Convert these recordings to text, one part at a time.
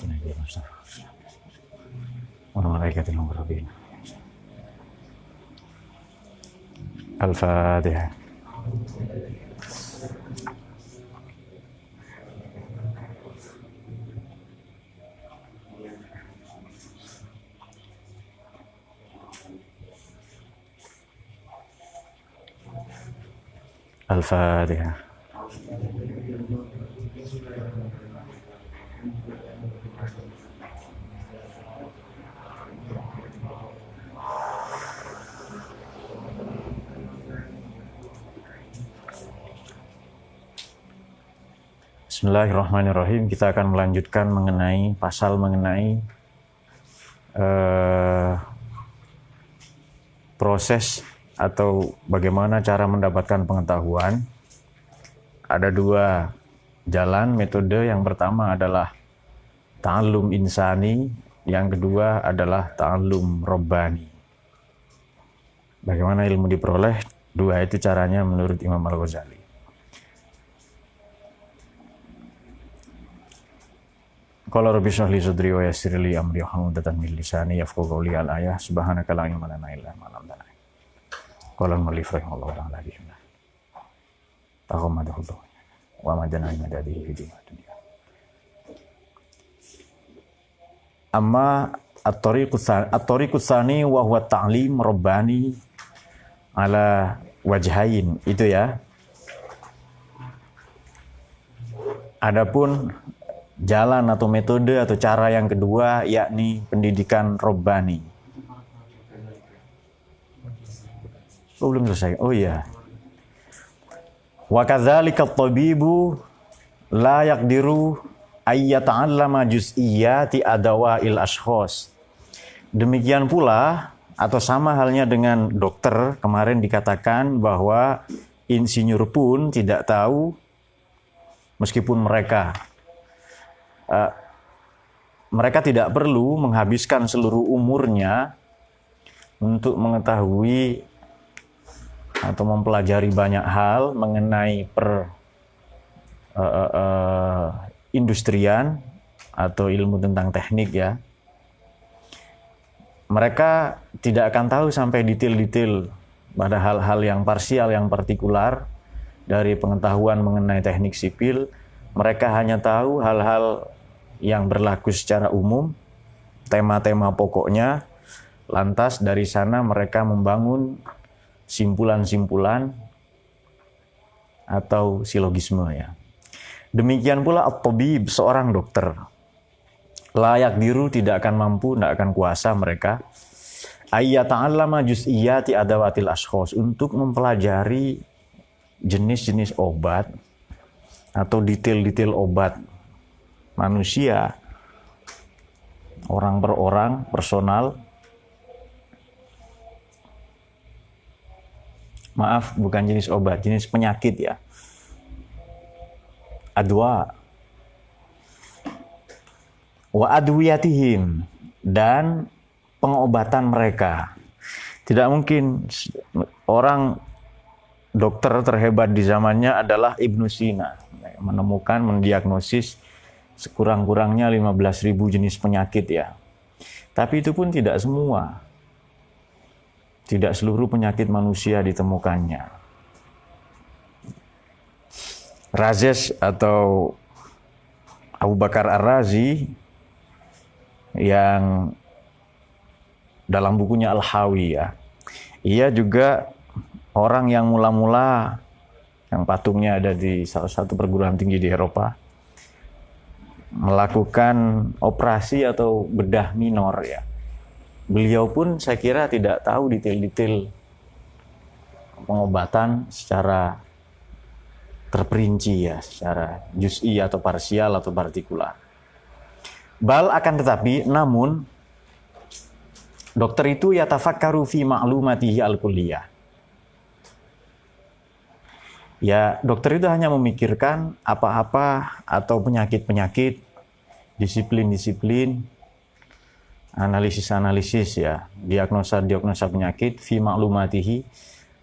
Nabi Mustafa wa malaikatil muqarrabin. Al-Fatihah. Al-Fatihah. Bismillahirrahmanirrahim. Kita akan melanjutkan mengenai pasal mengenai proses atau bagaimana cara mendapatkan pengetahuan. Ada dua jalan metode. Yang pertama adalah ta'allum insani, yang kedua adalah ta'allum robbani. Bagaimana ilmu diperoleh? Dua itu caranya menurut Imam Al-Ghazali. Qala rabbi shrah li sadri wa yassir li amri wahlul 'uqdatam min lisani yafqahu qawli. Al-ayah subhanaka la ilma lana illa ma 'allamtana. Qala al-mu'allif rahimahullah ta'ala bismillah. Taqammadahu wa madana madadihi fi dunya. Amma at-tariqu tsani wa huwa ta'lim rabbani ala wajhain, itu ya. Adapun jalan atau metode atau cara yang kedua yakni pendidikan robbani. Oh, belum selesai. Oh iya. Wa kadzalika at-tabibu la yaqdiru ay yata'allama juz'iyyati adawa'il ashkhas. Demikian pula atau sama halnya dengan dokter, kemarin dikatakan bahwa insinyur pun tidak tahu, meskipun mereka tidak perlu menghabiskan seluruh umurnya untuk mengetahui atau mempelajari banyak hal mengenai industrian atau ilmu tentang teknik ya. Mereka tidak akan tahu sampai detail-detail pada hal-hal yang parsial, yang partikular dari pengetahuan mengenai teknik sipil. Mereka hanya tahu hal-hal yang berlaku secara umum, tema-tema pokoknya. Lantas dari sana mereka membangun simpulan-simpulan atau silogisme ya. Demikian pula at-tabib, seorang dokter. Layak diru, tidak akan mampu, tidak akan kuasa mereka ayyata'allama juz'iyyati adawatil ashkhas, untuk mempelajari jenis-jenis obat atau detail-detail obat manusia, orang per orang, personal. Maaf, bukan jenis obat, jenis penyakit ya. Adwa wa adwiyatihim, dan pengobatan mereka. Tidak mungkin orang dokter terhebat di zamannya adalah Ibnu Sina, menemukan, mendiagnosis sekurang-kurangnya 15.000 jenis penyakit ya. Tapi itu pun tidak semua. Tidak seluruh penyakit manusia ditemukannya. Razes atau Abu Bakar Ar-Razi yang dalam bukunya Al-Hawi ya, ia juga orang yang mula-mula, yang patungnya ada di salah satu perguruan tinggi di Eropa, melakukan operasi atau bedah minor ya. Beliau pun saya kira tidak tahu detail-detail pengobatan secara terperinci ya, secara juz'i atau parsial atau partikular. Bal akan tetapi, namun dokter itu yatafakkaru fi ma'lumatihi al-kulliyah. Ya, dokter itu hanya memikirkan apa-apa atau penyakit-penyakit, disiplin-disiplin, analisis-analisis ya, diagnosa-diagnosa penyakit, fi ma'lumatihi,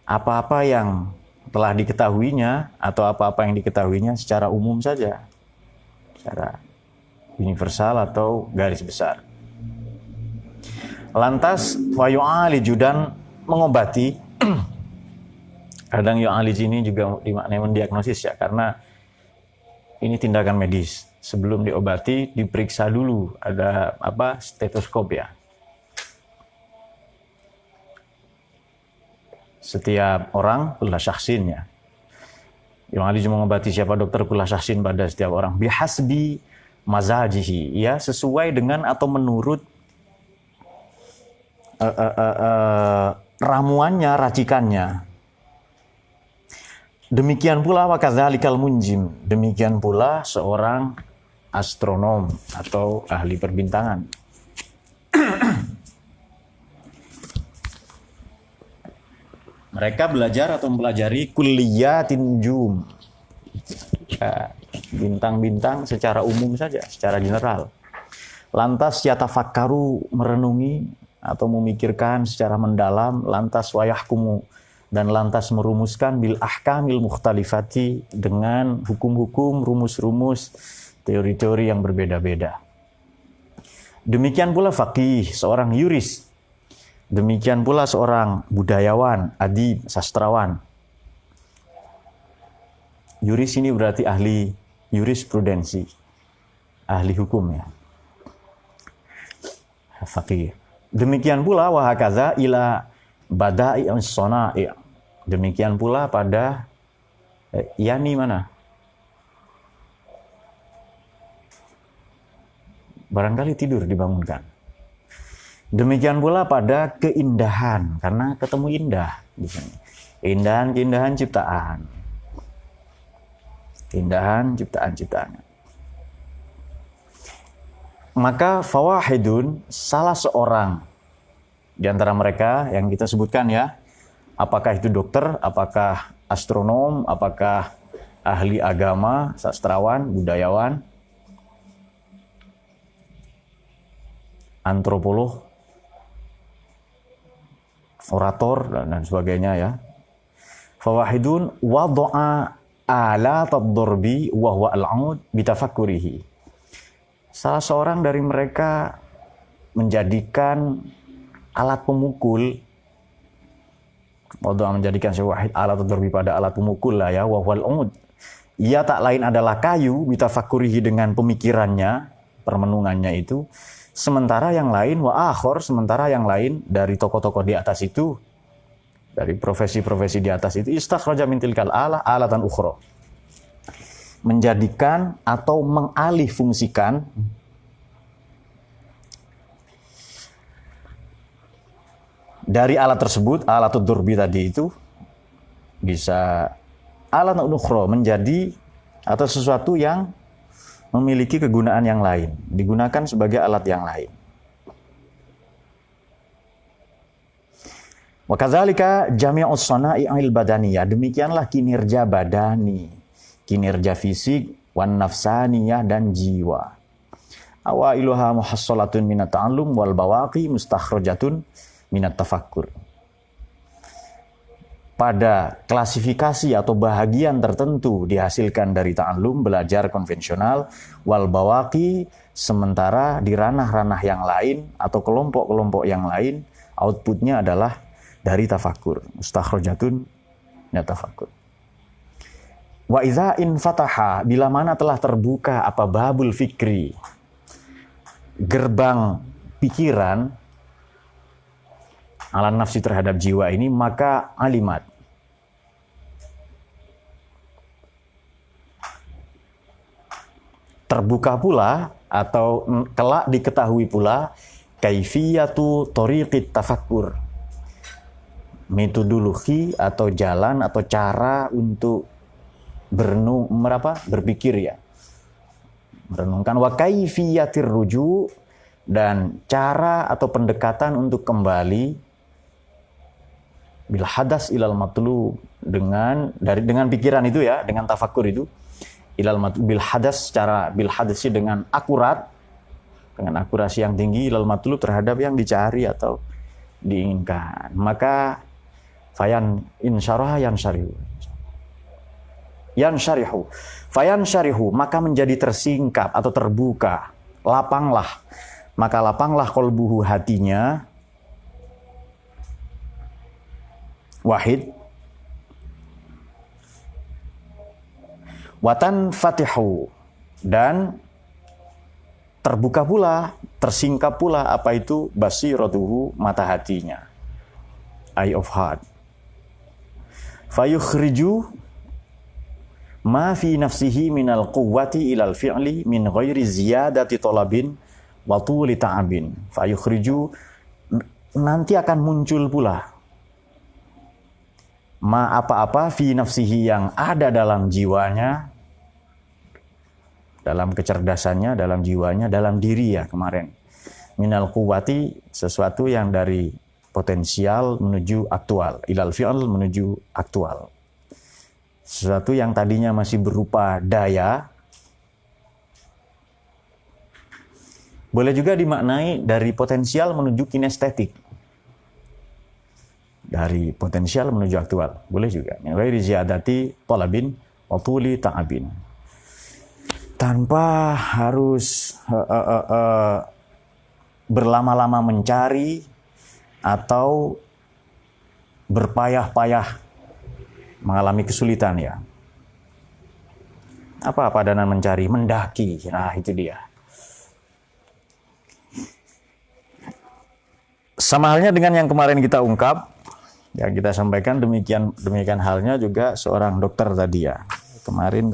apa-apa yang telah diketahuinya atau apa-apa yang diketahuinya secara umum saja. Secara universal atau garis besar. Lantas wa yu'aliju dan mengobati. Kadang yu'alij ini juga dimaknai mendiagnosis ya, karena ini tindakan medis. Sebelum diobati diperiksa dulu, ada stetoskop ya. Setiap orang kulla syakhsin ya. Yu'alij mengobati siapa dokter kulla syakhsin pada setiap orang bihasbi mazajihi ya, sesuai dengan atau menurut ramuannya, racikannya. Demikian pula wa kadzalikal munjim, demikian pula seorang astronom atau ahli perbintangan. Mereka belajar atau mempelajari kulliyatin nujum, bintang-bintang secara umum saja, secara general. Lantas yatafakkaru, merenungi atau memikirkan secara mendalam, lantas wayahkumu, dan lantas merumuskan bil ahkamil mukhtalifati, dengan hukum-hukum, rumus-rumus, teori-teori yang berbeda-beda. Demikian pula faqih, seorang yuris. Demikian pula seorang budayawan, adib, sastrawan. Yuris ini berarti ahli jurisprudensi, ahli hukum ya. Faqih. Demikian pula wa hakaza ila bada'i as-sana'i. Demikian pula pada yani mana? Barangkali tidur dibangunkan. Demikian pula pada keindahan, karena ketemu indah di sini. Keindahan ciptaan. Keindahan ciptaan. Maka fawahidun, salah seorang di antara mereka yang kita sebutkan ya, apakah itu dokter, apakah astronom, apakah ahli agama, sastrawan, budayawan, antropolog, orator dan sebagainya ya. Fawahidun wada'a alat ad-darbi wa huwa al-'ud bitafakkurihi. Salah seorang dari mereka menjadikan alat pemukul, wada'a menjadikan sewahid alat ad-darbi pada alat pemukul lah ya, wa huwa al-'ud. Ia tak lain adalah kayu, bitafakkurihi dengan pemikirannya, permenungannya itu. Sementara yang lain sementara yang lain dari tokoh-tokoh di atas itu, dari profesi-profesi di atas itu, istakhraja min tilkal alatan ukhra, menjadikan atau mengalih fungsikan dari alat tersebut, alatud durbi tadi itu bisa alatan ukhra, menjadi atau sesuatu yang memiliki kegunaan yang lain, digunakan sebagai alat yang lain. Wa kadzalika jami'us sana'i'il badaniyah, demikianlah kinerja badani, kinerja fisik, wan nafsaniyah dan jiwa. Awailuha muhassalatun minat ta'allum wal bawaqi mustakhrajatun minat tafakkur. Pada klasifikasi atau bahagian tertentu dihasilkan dari ta'allum, belajar konvensional, wal bawaqi, sementara di ranah-ranah yang lain atau kelompok-kelompok yang lain outputnya adalah dari tafakur, mustakhrajatun minat tafakkur. Wa idza infataha, bila mana telah terbuka apa babul fikri, gerbang pikiran, ala nafsi terhadap jiwa ini, maka alimat, terbuka pula atau kelak diketahui pula kaifiyatu tariqit tafakkur, metodologi atau jalan atau cara untuk berpikir ya, merenungkan, wa kaifiyatir ruju, dan cara atau pendekatan untuk kembali bil hadas ilal matlub, dengan pikiran itu ya, dengan tafakur itu, ilal matlub bil hadas, secara bil hadasnya dengan akurat, dengan akurasi yang tinggi, ilal matlub terhadap yang dicari atau diinginkan. Maka fayan insyarah yansyarihu, fayan syarihu, maka menjadi tersingkap atau terbuka lapanglah. Maka lapanglah qalbuhu, hatinya, wahid, watan fatihu, dan terbuka pula, tersingkap pula apa itu basiratuhu, mata hatinya, eye of heart. Fayukhriju ma fi nafsihi minal quwwati ilal fi'li min ghairi ziyadati talabin wa tuli ta'abin. Fayukhriju, nanti akan muncul pula ma apa-apa fi nafsihi, yang ada dalam jiwanya, dalam kecerdasannya, dalam jiwanya, dalam diri ya kemarin. Minal quwwati, sesuatu yang dari potensial menuju aktual, ilal fi'l menuju aktual. Sesuatu yang tadinya masih berupa daya, boleh juga dimaknai dari potensial menuju kinestetik. Dari potensial menuju aktual, boleh juga. Min ghairi ziyadati talabin wa tuli ta'abin. Tanpa harus berlama-lama mencari atau berpayah-payah mengalami kesulitan ya. Apa padanan mencari? Mendaki. Nah, itu dia. Sama halnya dengan yang kemarin kita ungkap, yang kita sampaikan, demikian halnya juga seorang dokter tadi ya. Kemarin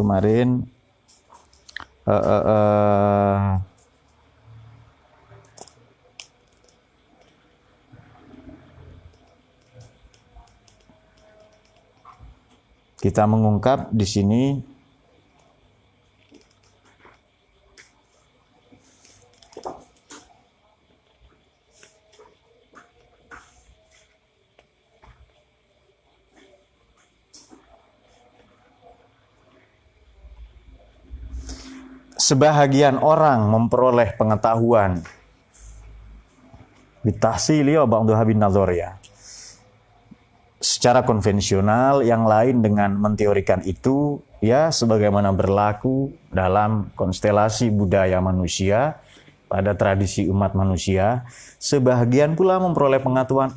kita mengungkap di sini sebahagian orang memperoleh pengetahuan bitahsili wa ba'daha bin nazar ya, secara konvensional, yang lain dengan menteorikan itu ya, sebagaimana berlaku dalam konstelasi budaya manusia pada tradisi umat manusia. Sebahagian pula memperoleh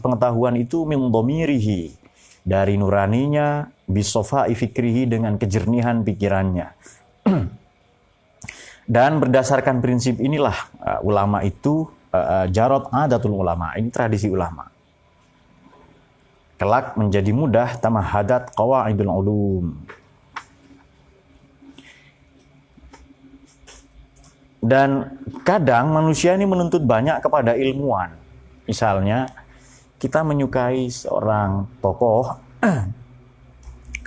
pengetahuan itu min dhamirihi, dari nuraninya, bisofa'i fikrihi, dengan kejernihan pikirannya. Dan berdasarkan prinsip inilah ulama itu jarot adatul ulama, ini tradisi ulama, kelak menjadi mudah tamahadat qawaidul ulum. Dan kadang manusia ini menuntut banyak kepada ilmuwan. Misalnya kita menyukai seorang tokoh,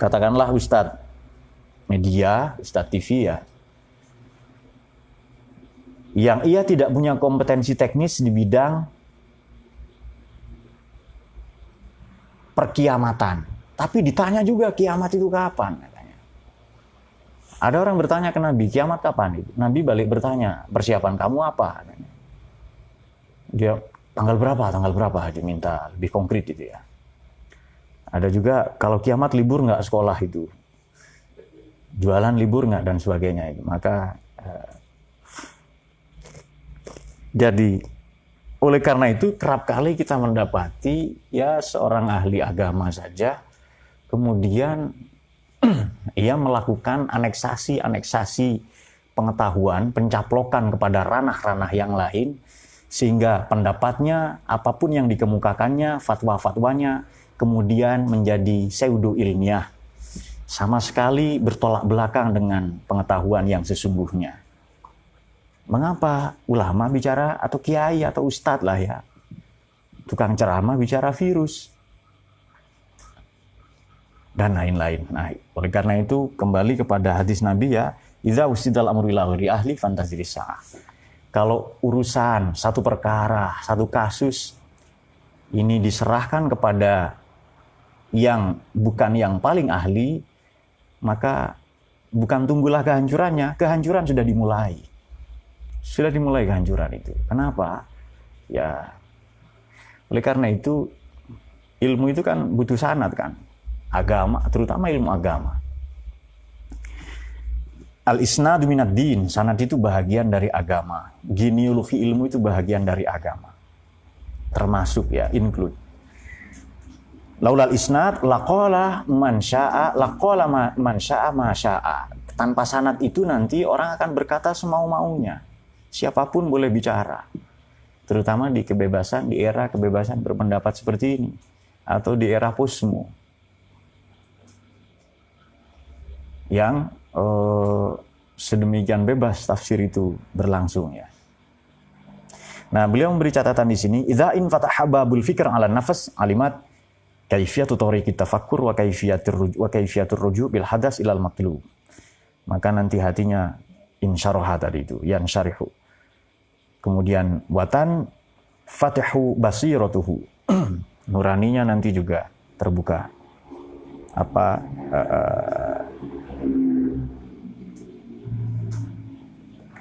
katakanlah ustadz media, ustadz TV ya, yang ia tidak punya kompetensi teknis di bidang perkiamatan, tapi ditanya juga kiamat itu kapan katanya. Ada orang bertanya ke Nabi, kiamat kapan itu? Nabi balik bertanya, persiapan kamu apa katanya. Dia tanggal berapa diminta lebih konkret itu ya. Ada juga kalau kiamat libur nggak sekolah itu, jualan libur nggak dan sebagainya itu. Maka jadi oleh karena itu kerap kali kita mendapati ya seorang ahli agama saja kemudian ia melakukan aneksasi pengetahuan, pencaplokan kepada ranah-ranah yang lain, sehingga pendapatnya, apapun yang dikemukakannya, fatwa-fatwanya kemudian menjadi pseudo ilmiah, sama sekali bertolak belakang dengan pengetahuan yang sesungguhnya. Mengapa ulama bicara, atau kiai atau ustadz lah ya, tukang ceramah bicara virus dan lain-lain. Nah, oleh karena itu kembali kepada hadis Nabi ya, idza usidal amru ila ghairi ahli fantaziris sa'ah. Kalau urusan satu perkara, satu kasus ini diserahkan kepada yang bukan yang paling ahli, maka bukan tunggulah kehancurannya, kehancuran sudah dimulai. Sudah dimulai kehancuran itu. Kenapa? Ya, oleh karena itu ilmu itu kan butuh sanad kan. Agama, terutama ilmu agama. Al-isnadu minad din, sanad itu bahagian dari agama. Genealogi ilmu itu bahagian dari agama. Termasuk ya, include. Laulal isnad laqala man syaa laqala man syaa ma syaa. Tanpa sanad itu nanti orang akan berkata semau-maunya. Siapapun boleh bicara. Terutama di kebebasan, di era kebebasan berpendapat seperti ini atau di era posmo. Yang sedemikian bebas tafsir itu berlangsung ya. Nah, beliau memberi catatan di sini, idza in fataha babul fikr 'ala nafas alimat kaifiyatu tariqit tafakkur wa kaifiyatur ruju' bil hadas ilal matlub. Maka nanti hatinya insyaraha tadi itu, yansyarihu. Kemudian watan fatihu basiratuhu. Nuraninya nanti juga terbuka.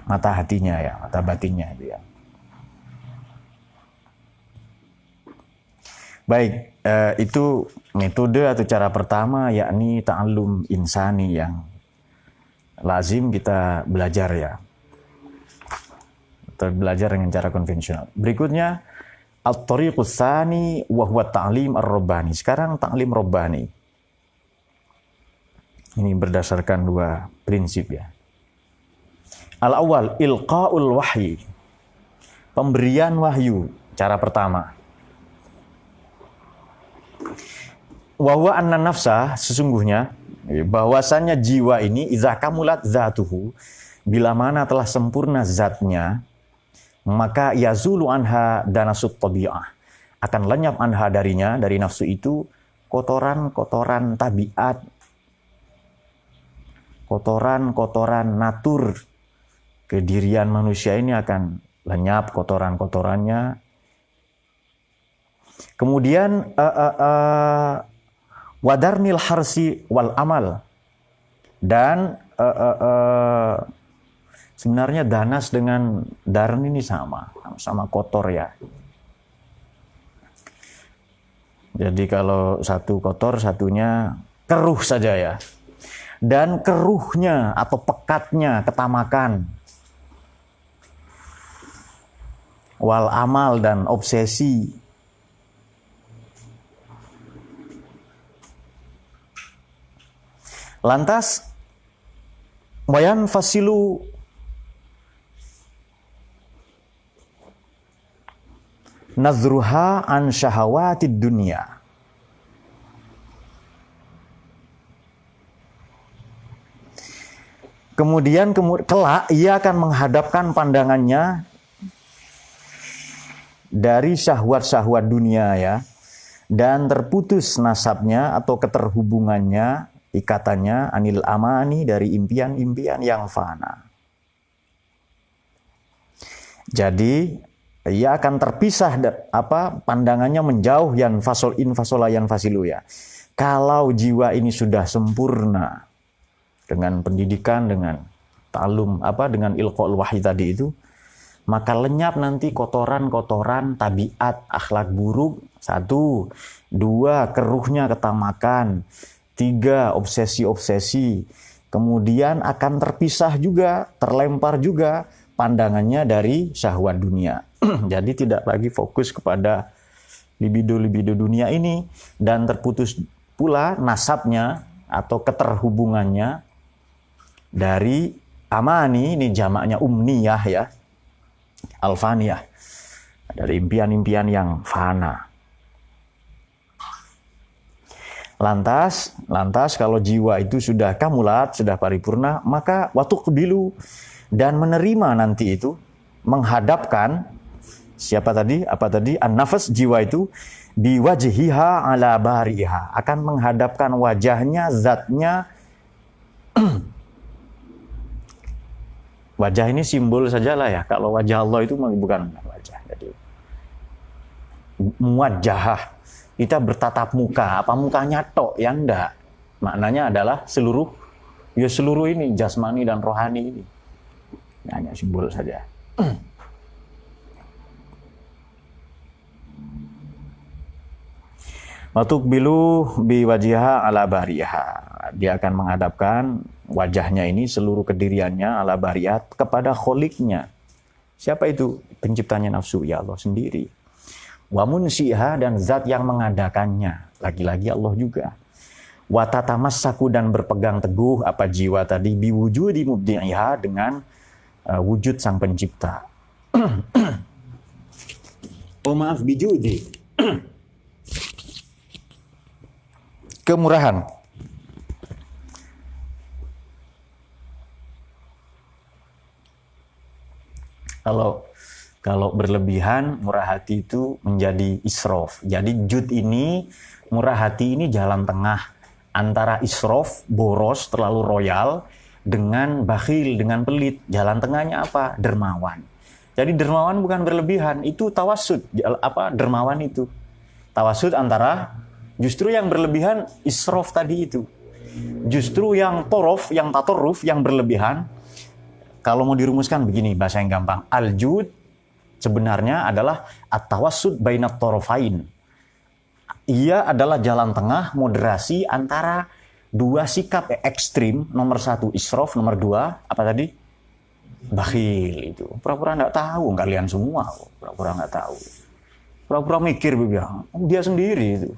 Mata hatinya ya, mata batinnya itu ya. Baik, itu metode atau cara pertama, yakni ta'allum insani yang lazim kita belajar ya. Kita belajar dengan cara konvensional. Berikutnya, at-tariqus tsani wa huwa ta'lim ar-rabbani. Sekarang ta'lim rabbani. Ini berdasarkan dua prinsip ya. Al-awwal, ilqa'ul wahyi. Pemberian wahyu, cara pertama. Wa huwa anna nafsa, sesungguhnya bahwasannya jiwa ini idza kamulat zatuhu, bila mana telah sempurna zatnya, maka yazulu anha danasut tabi'ah, akan lenyap anha darinya, dari nafsu itu kotoran-kotoran tabiat, kotoran-kotoran natur kedirian manusia ini akan lenyap kotoran-kotorannya. Kemudian wadarnil harsi wal amal, dan sebenarnya danas dengan darn ini sama kotor ya. Jadi kalau satu kotor, satunya keruh saja ya. Dan keruhnya atau pekatnya ketamakan, wal amal dan obsesi. Lantas wayan fasilu nazruha an syahawatid dunya. Kemudian kelak ia akan menghadapkan pandangannya dari syahwat-syahwat dunia ya, dan terputus nasabnya atau keterhubungannya, ikatannya anil amani, dari impian-impian yang fana. Jadi ia akan terpisah, pandangannya menjauh, yan fasol in fasola yan fasilu ya. Kalau jiwa ini sudah sempurna dengan pendidikan, dengan ta'allum, dengan ilqa'ul wahyi tadi itu, maka lenyap nanti kotoran-kotoran tabiat, akhlak buruk, 1, 2, keruhnya ketamakan, 3, obsesi-obsesi. Kemudian akan terpisah juga, terlempar juga pandangannya dari syahwat dunia. Jadi tidak lagi fokus kepada libido-libido dunia ini, dan terputus pula nasabnya atau keterhubungannya dari amani, ini jamaknya umniyah ya, alfaniyah, dari impian-impian yang fana. Lantas kalau jiwa itu sudah kamulat, sudah paripurna, maka watuqbilu, dan menerima nanti itu, menghadapkan siapa tadi? Apa tadi? An-nafas, jiwa itu, biwajhiha ala bariha, akan menghadapkan wajahnya, zatnya. Wajah ini simbol sajalah ya. Kalau wajah Allah itu bukan wajah. Jadi muwajjahah, kita bertatap muka. Apa mukanya tok? Ya enggak. Maknanya adalah seluruh ini, jasmani dan rohani ini. Hanya simbol saja. Watukbilu biwajiha ala bariha. Dia akan menghadapkan wajahnya ini, seluruh kediriannya ala bariyat kepada kholiknya. Siapa itu? Penciptanya nafsu, ya Allah sendiri. Wa munsiha, dan zat yang mengadakannya. Lagi-lagi Allah juga. Wa tatamassaku, dan berpegang teguh apa jiwa tadi, biwujudi mubdi'iha, dengan wujud sang pencipta. Oh maaf, bijudi. Kemurahan. Kalau berlebihan, murah hati itu menjadi israf. Jadi jud ini, murah hati ini jalan tengah antara israf, boros, terlalu royal, dengan bakhil, dengan pelit. Jalan tengahnya apa? Dermawan. Jadi dermawan bukan berlebihan, itu tawassud. Dermawan itu tawassud antara, justru yang berlebihan israf tadi itu. Justru yang torof, yang tatoruf, yang berlebihan, kalau mau dirumuskan begini, bahasa yang gampang, al-jud sebenarnya adalah at-tawassud bainat torofain. Ia adalah jalan tengah, moderasi antara dua sikap ekstrim. Nomor satu israf, nomor dua apa tadi? Bakhil itu. Pura-pura nggak tahu kalian semua. Pura-pura nggak tahu. Pura-pura mikir dia sendiri itu.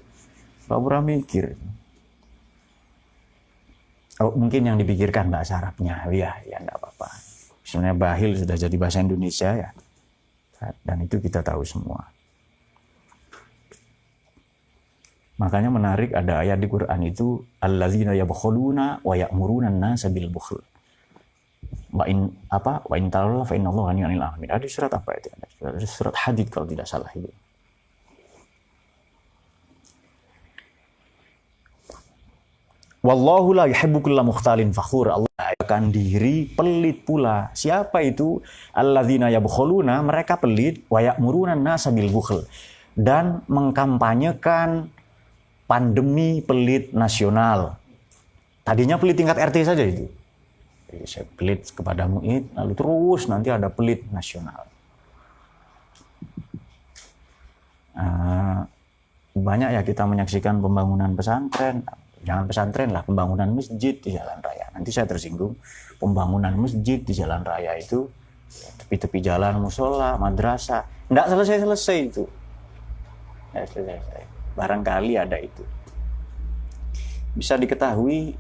Pura-pura mikir. Oh, mungkin yang dipikirkan bahasa Arabnya. Ya nggak apa-apa. Misalnya bakhil sudah jadi bahasa Indonesia ya. Dan itu kita tahu semua. Makanya menarik ada ayat di Quran itu, alladzina yabkhuluna wa ya'muruna an-nasa bil bukhl. Wa in tawalla fa innallaha ghaniyyun 'anil 'alamin. Ada surat apa itu? Ada surat Hadid kalau tidak salah itu. Wallahu la yuhibbu kulla mukhtalin fakhur. Allah akan diri pelit pula. Siapa itu? Alladzina yabkhuluna, mereka pelit, wa ya'muruna an-nasa bil bukhl, dan mengkampanyekan pandemi pelit nasional. Tadinya pelit tingkat RT saja itu. Jadi saya pelit kepada muid, lalu terus nanti ada pelit nasional. Banyak ya kita menyaksikan pembangunan pesantren. Jangan pesantren lah, pembangunan masjid di jalan raya. Nanti saya tersinggung. Pembangunan masjid di jalan raya itu, tepi-tepi jalan musola, madrasah, nggak selesai-selesai itu. Selesai. Barangkali ada itu. Bisa diketahui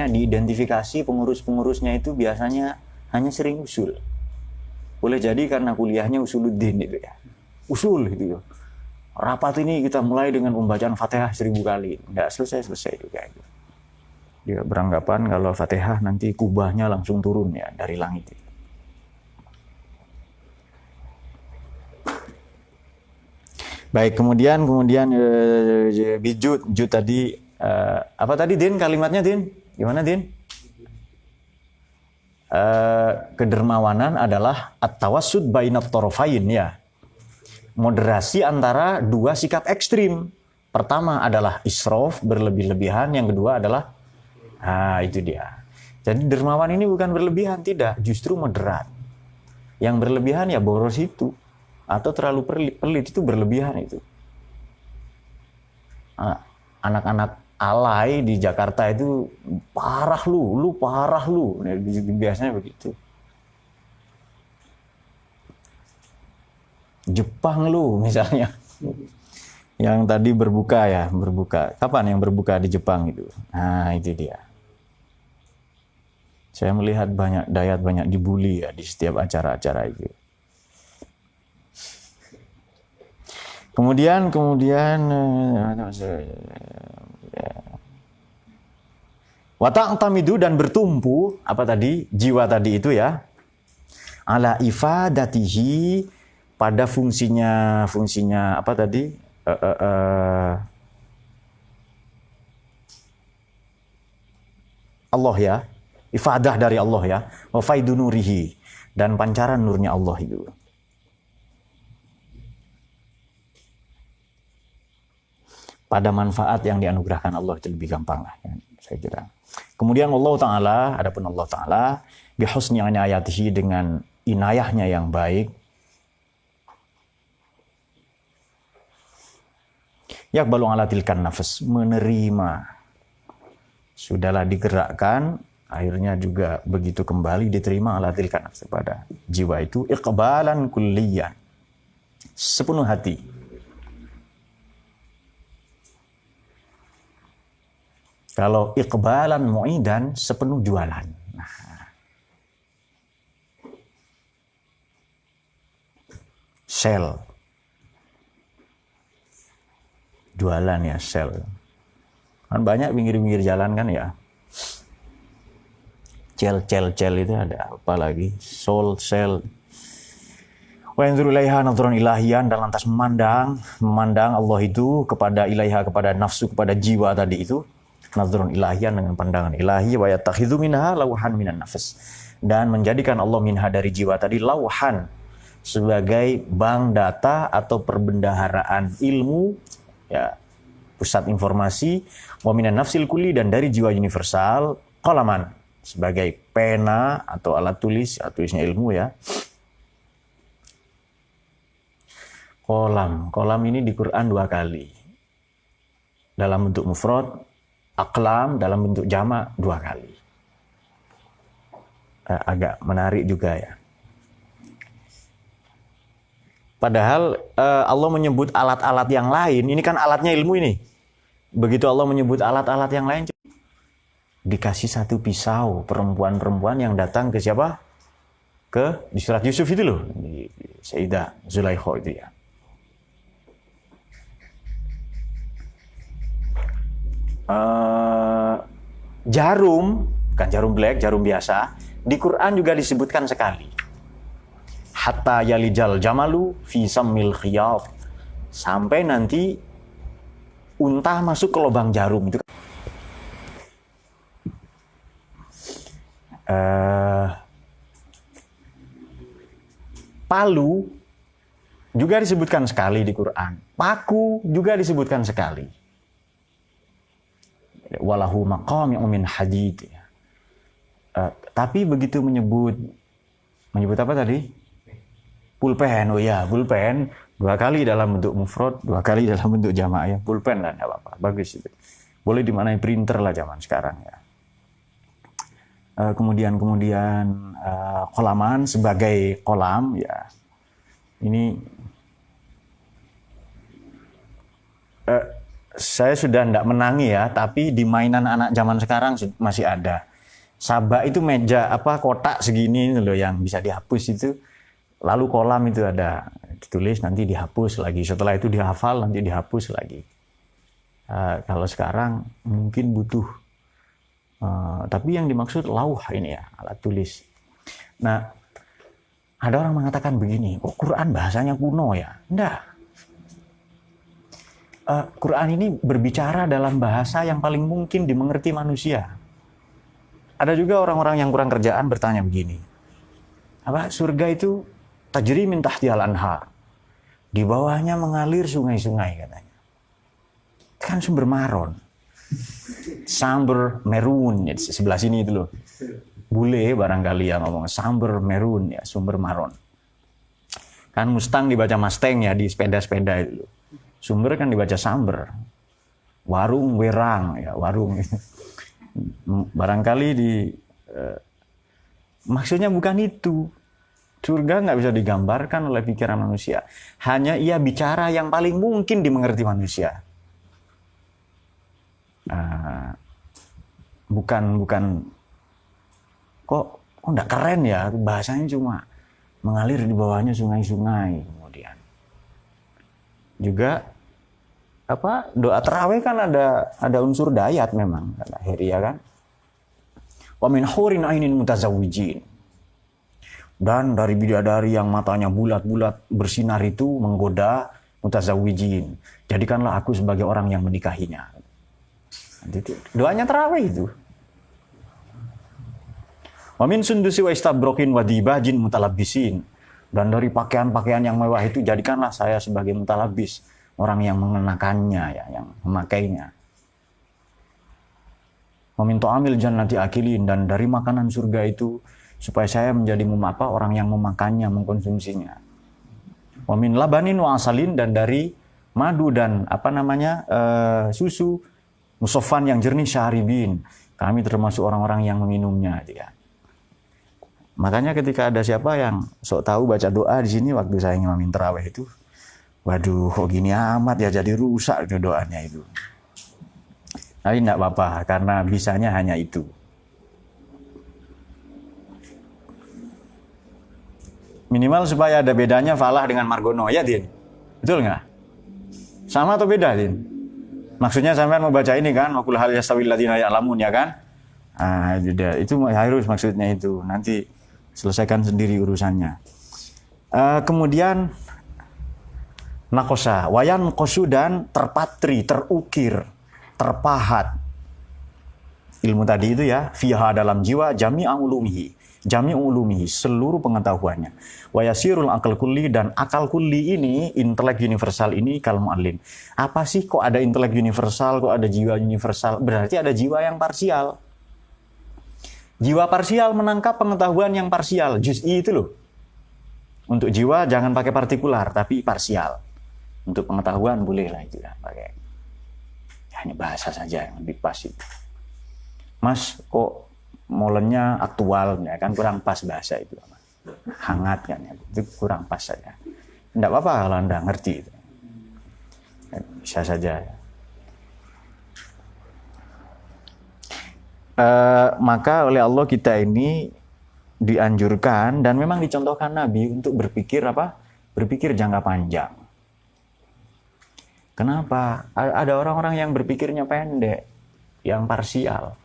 diidentifikasi pengurus-pengurusnya itu biasanya hanya sering usul. Boleh jadi karena kuliahnya usuluddin itu ya. Usul gitu ya. Rapat ini kita mulai dengan pembacaan Fatihah 1000 kali. Nggak selesai-selesai juga itu. Dia beranggapan kalau Fatihah nanti kubahnya langsung turun ya dari langit. Baik, kemudian bijud tadi apa tadi Din kalimatnya Din? Gimana Din? Kedermawanan adalah at-tawassud bainat tarafain ya. Moderasi antara dua sikap ekstrim. Pertama adalah israf, berlebih-lebihan, yang kedua adalah itu dia. Jadi dermawan ini bukan berlebihan, tidak, justru moderat. Yang berlebihan ya boros itu, atau terlalu pelit itu berlebihan itu. Anak-anak alay di Jakarta itu parah lu parah lu. Biasanya begitu. Jepang lu misalnya. Yang tadi berbuka. Kapan yang berbuka di Jepang itu? Nah, itu dia. Saya melihat banyak dibully ya di setiap acara-acara itu. Kemudian wata'tamidu, dan bertumpu apa tadi? Jiwa tadi itu ya. Ala ifadatihi, pada fungsinya apa tadi? Allah ya. Ifadah dari Allah ya. Wa faidunurihi, dan pancaran nurnya Allah itu. Pada manfaat yang dianugerahkan Allah itu lebih gampang lah ya, saya kira. Kemudian adapun Allah Ta'ala bihusni inayatihi, dengan inayahnya yang baik, yakbalu ala tilkan nafas, menerima Sudahlah digerakkan, akhirnya juga begitu kembali diterima ala tilka nafs, pada jiwa itu iqbalan kulliyan, sepenuh hati. Kalau iqbalan mu'idan, sepenuh jualan. Nah, sell, jualan ya, sell. Kan banyak pinggir-pinggir jalan kan ya. Cel itu ada apa lagi? Soul, sell. Wa yanzuru ilaiha nadhran ilahiyan, dan lantas memandang Allah itu kepada ilaiha, kepada nafsu, kepada jiwa tadi itu, nadhran ilahiyan, dengan pandangan ilahi, wa yattakhidhu minha lawhan minan nafs, dan menjadikan Allah minha, dari jiwa tadi, lawhan, sebagai bank data atau perbendaharaan ilmu ya, pusat informasi, wa minan nafsil kulli, dan dari jiwa universal, qalaman, sebagai pena atau alat tulis, tulisnya ilmu ya. Kolam ini di Quran 2 kali. Dalam bentuk mufrad, aqlam dalam bentuk jamak 2 kali. Agak menarik juga ya. Padahal Allah menyebut alat-alat yang lain, ini kan alatnya ilmu ini. Begitu Allah menyebut alat-alat yang lain, dikasih satu pisau, perempuan-perempuan yang datang ke siapa? Di surat Yusuf itu loh, di Sayyidah Zulaikha itu ya. Jarum, bukan jarum black, jarum biasa, di Quran juga disebutkan sekali. Hatta yalijal jamalu fi sammil khiyat, sampai nanti unta masuk ke lubang jarum itu. Palu juga disebutkan sekali di Quran. Paku juga disebutkan sekali. Walahu maqami'un min hadid. Tapi begitu menyebut apa tadi? Pulpen. Oh ya, pulpen 2 kali dalam bentuk mufrad, 2 kali dalam bentuk jamak ya. Pulpen lah, enggak apa-apa. Bagus itu. Boleh dimaknai printer lah zaman sekarang ya. Kemudian kolaman sebagai kolam ya. Ini saya sudah tidak menangi ya, tapi di mainan anak zaman sekarang masih ada. Sabak itu meja kotak segini loh yang bisa dihapus itu. Lalu kolam itu ada ditulis, nanti dihapus lagi. Setelah itu dihafal, nanti dihapus lagi. Kalau sekarang mungkin butuh. Tapi yang dimaksud lauh ini ya, alat tulis. Nah, ada orang mengatakan begini, kok Quran bahasanya kuno ya? Enggak. Quran ini berbicara dalam bahasa yang paling mungkin dimengerti manusia. Ada juga orang-orang yang kurang kerjaan bertanya begini, surga itu tajri min tahtihal anhar, di bawahnya mengalir sungai-sungai katanya. Kan sumber maron, Samber Merun, ya, sebelah sini itu loh. Bule barangkali yang ngomong Samber Merun ya, sumber maron. Kan Mustang dibaca Mustang ya di sepeda-sepeda itu loh. Sumber kan dibaca Samber. Warung Werang ya, warung. Barangkali maksudnya bukan itu. Surga nggak bisa digambarkan oleh pikiran manusia. Hanya ia bicara yang paling mungkin dimengerti manusia. Bukan kok enggak keren ya, bahasanya cuma mengalir di bawahnya sungai-sungai. Kemudian juga doa tarawih kan ada unsur dayat memang akhirnya kan. Wa min hurin ainin mutazawwijin, dan dari bidadari yang matanya bulat-bulat bersinar itu menggoda mutazawwijin, jadikanlah aku sebagai orang yang menikahinya. Itu doanya tarawih itu. Wa min sundusi wa istabrokin wa dibajin mutalabbisin, dan dari pakaian-pakaian yang mewah itu jadikanlah saya sebagai mutalabis, orang yang mengenakannya ya, yang memakainya. Wa min ta'amil jannati akilin, dan dari makanan surga itu supaya saya menjadi orang yang memakannya, mengkonsumsinya. Wa min labanin wa asalin, dan dari madu dan susu musoffan yang jernih, syaribin, Kami termasuk orang-orang yang meminumnya. Ya. Makanya ketika ada siapa yang sok tahu baca doa di sini waktu saya ngimamin tarawih itu, waduh kok gini amat ya, jadi rusak itu doanya itu. Tapi tidak apa-apa karena bisanya hanya itu. Minimal supaya ada bedanya falah dengan margono, ya Din? Betul nggak? Sama atau beda, Din? Maksudnya sampean mau baca ini kan, wakul hal yastawil ladzina ya'lamun, ya kan? Itu harus maksudnya itu. Nanti selesaikan sendiri urusannya. Kemudian nakosa, wayan kosu dan terpatri, terukir, terpahat. Ilmu tadi itu ya, fiha dalam jiwa jami'a ulumihi, seluruh pengetahuannya. Wa yasirul akal kulli, dan akal kulli ini, intelek universal ini kal mu'allim. Apa sih kok ada intelek universal, kok ada jiwa universal? Berarti ada jiwa yang parsial. Jiwa parsial menangkap pengetahuan yang parsial, juz'i itu loh. Untuk jiwa jangan pakai partikular, tapi parsial. Untuk pengetahuan boleh lah itu ya, pakai. Hanya bahasa saja yang lebih pas itu. Mas, kok molennya aktual, ya kan kurang pas bahasa itu. Hangat kan, ya. Itu kurang pas saja. Tidak apa-apa kalau Anda ngerti itu. Bisa saja. Maka oleh Allah kita ini dianjurkan dan memang dicontohkan Nabi untuk berpikir apa? Berpikir jangka panjang. Kenapa? Ada orang-orang yang berpikirnya pendek, yang parsial.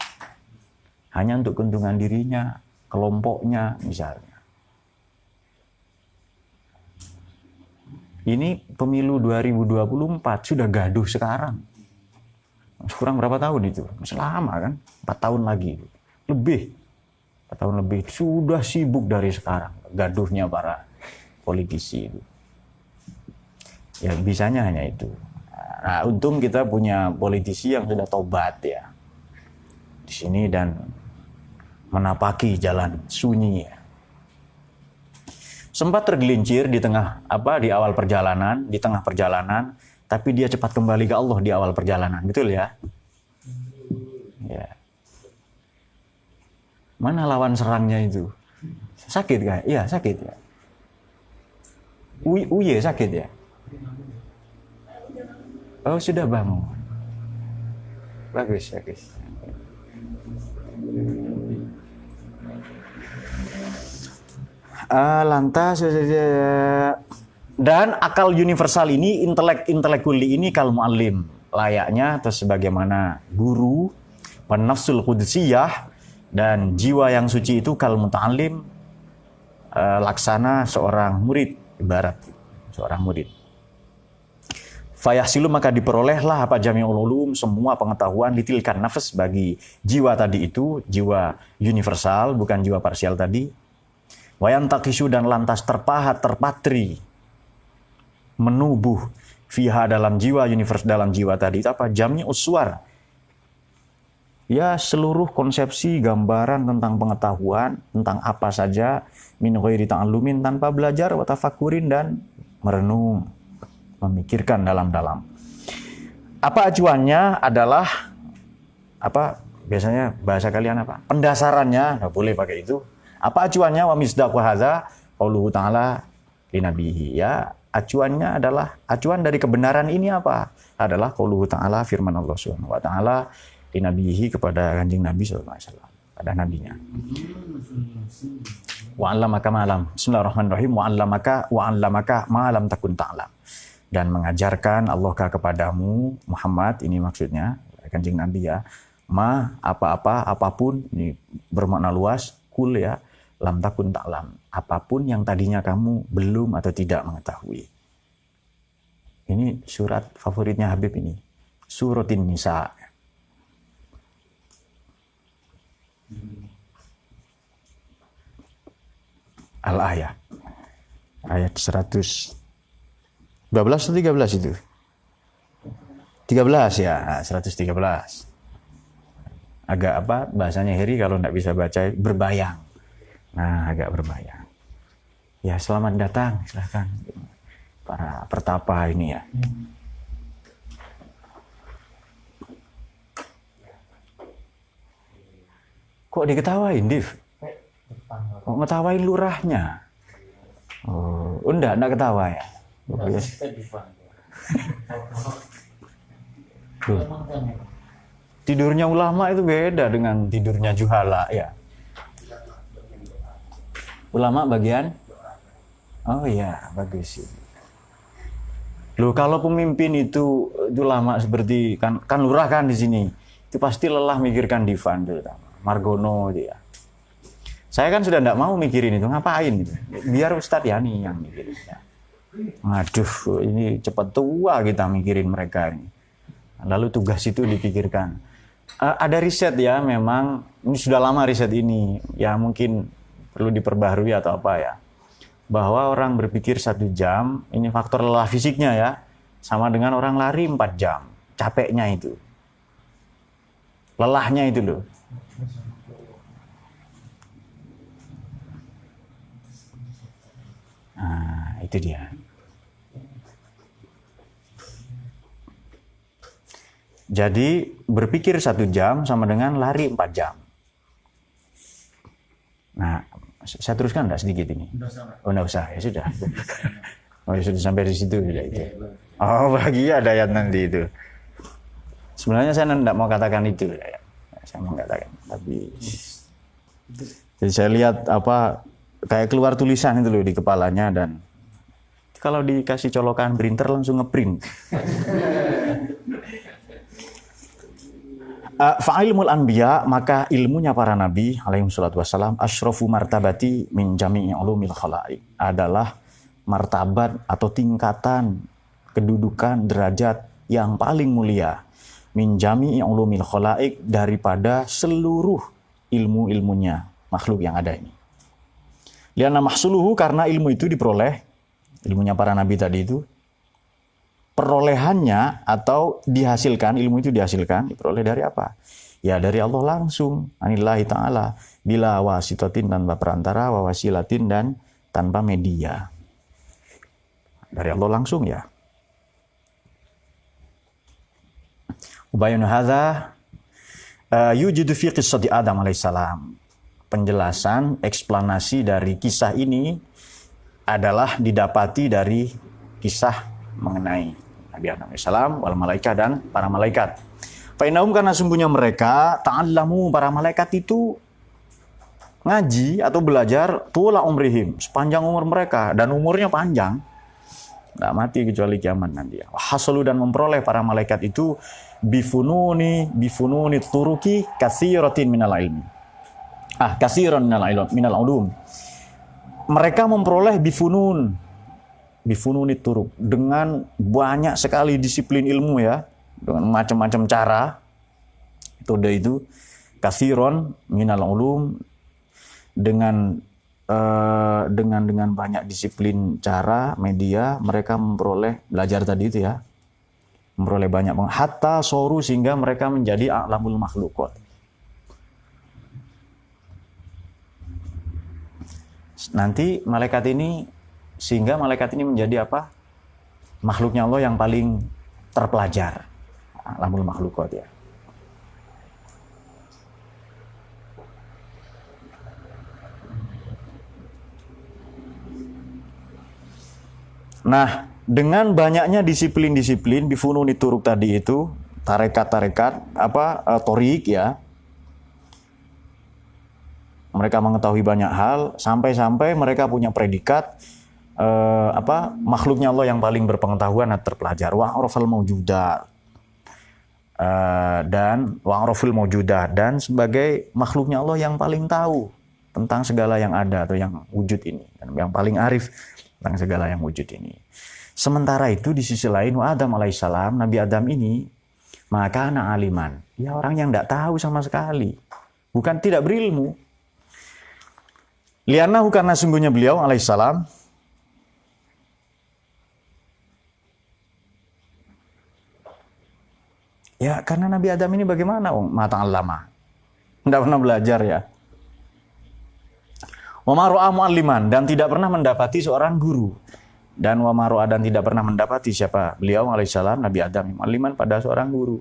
Hanya untuk keuntungan dirinya, kelompoknya misalnya. Ini pemilu 2024 sudah gaduh sekarang. Kurang berapa tahun itu? Selama kan? 4 tahun lagi. Lebih. 4 tahun lebih. Sudah sibuk dari sekarang. Gaduhnya para politisi itu. Ya bisanya hanya itu. Nah, untung kita punya politisi yang sudah tobat ya. Di sini dan menapaki jalan sunyi. Sempat tergelincir di awal perjalanan, di tengah perjalanan, tapi dia cepat kembali ke Allah di awal perjalanan, betul ya? Ya. Mana lawan serangnya itu? Sakit kan? Iya, sakit ya. Uye sakit ya? Oh, sudah bangun. Bagus. Lantas dan akal universal ini, intelek kulli ini kal mu'allim, layaknya atau sebagaimana guru, nafsul qudsiyah, dan jiwa yang suci itu kal muta'allim, laksana seorang murid, ibarat seorang murid. Fayahsilu, maka diperolehlah apa jami'ul ulum, semua pengetahuan, ditilkan nafas bagi jiwa tadi itu, jiwa universal, bukan jiwa parsial tadi. Wayan takisu, dan lantas terpahat, terpatri, menubuh fiha dalam jiwa universal, dalam jiwa tadi itu apa? Jami uswar. Ya, seluruh konsepsi, gambaran tentang pengetahuan, tentang apa saja, min ghairi ta'allumin, tanpa belajar, wa tafakurin, dan merenung, memikirkan dalam-dalam. Apa acuannya adalah apa? Biasanya bahasa kalian apa? Pendasarannya, nggak boleh pakai itu. Apa acuannya? Wa misdaqu hadza qauluhu ta'ala li nabiyhi. Ya, acuannya adalah, acuan dari kebenaran ini apa? Adalah qauluhu ta'ala, firman Allah Subhanahu wa taala li nabiyhi, kepada Kanjeng Nabi sallallahu alaihi wasallam, pada nabinya. Wa 'allamaka ma lam. Bismillahirrahmanirrahim. Wa 'allamaka ma lam takun ta'lam. Dan mengajarkan Allah kepadamu Muhammad, ini maksudnya Kanjeng Nabi ya, apapun, ini bermakna luas, kul ya, lam takun ta'lam, apapun yang tadinya kamu belum atau tidak mengetahui. Ini surat favoritnya Habib ini, suratin Nisa. Al-ayah, ayat 112 atau 13 itu? 13 ya, 113. Agak apa bahasanya Heri kalau nggak bisa baca, berbayang. Nah, agak berbayang. Ya, selamat datang, silahkan para pertapa ini ya. Kok diketawain, Div? Kok ngetawain lurahnya? Oh, enggak ketawa ya? Oh, yes. Tidurnya ulama itu beda dengan tidurnya juhala ya. Ulama bagian? Oh iya, bagus sih. Loh, kalau pemimpin itu ulama seperti kan lurah kan di sini, itu pasti lelah mikirkan divan terutama Margono itu ya. Saya kan sudah tidak mau mikirin itu, ngapain gitu. Biar Ustadz Yani yang mikirin ya. Aduh, ini cepat tua kita mikirin mereka ini. Lalu tugas itu dipikirkan. Ada riset ya, memang ini sudah lama riset ini, ya mungkin perlu diperbaharui atau apa ya. Bahwa orang berpikir 1 jam, ini faktor lelah fisiknya ya, sama dengan orang lari 4 jam. Capeknya itu. Lelahnya itu loh. Nah, itu dia. Jadi berpikir 1 jam sama dengan lari 4 jam. Nah, saya teruskan enggak sedikit ini? Oh, enggak usah. Ya sudah. Oh, ya sudah sampai di situ sudah itu. Oh, bahagia ada ayat nanti itu. Sebenarnya saya enggak mau katakan itu. Saya mau katakan, tapi jadi saya lihat apa kayak keluar tulisan itu loh di kepalanya, dan kalau dikasih colokan printer langsung ngeprint. Fa'ilmul anbiya, maka ilmunya para nabi alaihi salatu wassalam, asyrafu martabati min jami'i ulumil khalaiq, adalah martabat atau tingkatan kedudukan derajat yang paling mulia, min jami'i ulumil khalaiq, daripada seluruh ilmu-ilmunya makhluk yang ada ini. Lianna mahsuluhu, karena ilmu itu diperoleh, ilmunya para nabi tadi itu, perolehannya atau dihasilkan, ilmu itu dihasilkan, diperoleh dari apa? Ya dari Allah langsung, anillahi ta'ala, bila wasitatin, tanpa perantara, wawasilatin, dan tanpa media. Dari Allah langsung ya. Ubayun hadza yujidu fi qissati Adam alaihissalam. Penjelasan, eksplanasi dari kisah ini adalah didapati dari kisah mengenai Nabi Adam alaihissalam, wal malaikat, dan para malaikat. Fainahum, karena sungguhnya mereka, ta'allamu, para malaikat itu ngaji atau belajar tula umrihim, sepanjang umur mereka, dan umurnya panjang, nggak mati kecuali kiamat nanti. Hasalu, dan memperoleh para malaikat itu bifununi turuki katsiratin minal ilmi. Katsiran minal ulum. Mereka memperoleh bifununi turuk, dengan banyak sekali disiplin ilmu ya, dengan macam-macam cara. Metode itu katsiran minal ulum, dengan banyak disiplin cara, media, mereka memperoleh, belajar tadi itu ya, memperoleh banyak, hatta soru, sehingga mereka menjadi a'lamul makhluqat. Nanti malaikat ini, sehingga malaikat ini menjadi apa? Makhluknya Allah yang paling terpelajar, a'lamul makhluqat ya. Nah, dengan banyaknya disiplin-disiplin bifununi turuk tadi itu, tarekat-tarekat, torik ya, mereka mengetahui banyak hal, sampai-sampai mereka punya predikat makhluknya Allah yang paling berpengetahuan dan terpelajar. Wa'arafal mawjudat, dan sebagai makhluknya Allah yang paling tahu tentang segala yang ada atau yang wujud ini, dan yang paling arif tentang segala yang wujud ini. Sementara itu di sisi lain, Adam alaihissalam, Nabi Adam ini, maka anak aliman, ya orang yang tidak tahu sama sekali, bukan tidak berilmu. Lianahu, karena sungguhnya beliau alaihissalam ya, karena Nabi Adam ini bagaimana? Mata lama, tidak pernah belajar ya. Wa ma ra'a mu'alliman, dan tidak pernah mendapati seorang guru. Dan wa ma ra'a, dan tidak pernah mendapati siapa? Beliau alaihissalam, Nabi Adam, mu'alliman, pada seorang guru.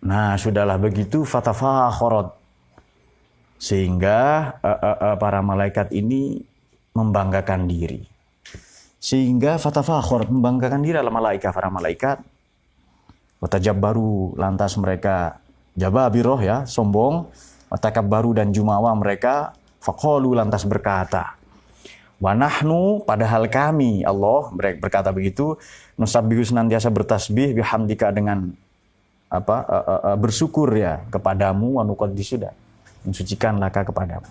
Nah, sudahlah begitu, fatafakharat, Sehingga para malaikat ini membanggakan diri. Sehingga fatafakhur, membanggakan diri adalah para malaikat. Watajabbaru, lantas mereka jababiroh ya, sombong. Watakabbaru dan jumawa mereka, faqalu lantas berkata. Wa nahnu, padahal kami, Allah berkata begitu, nusabbihu senantiasa bertasbih bihamdika dengan bersyukur ya kepadamu, wa nuqaddisu, mensucikan laka kepadamu,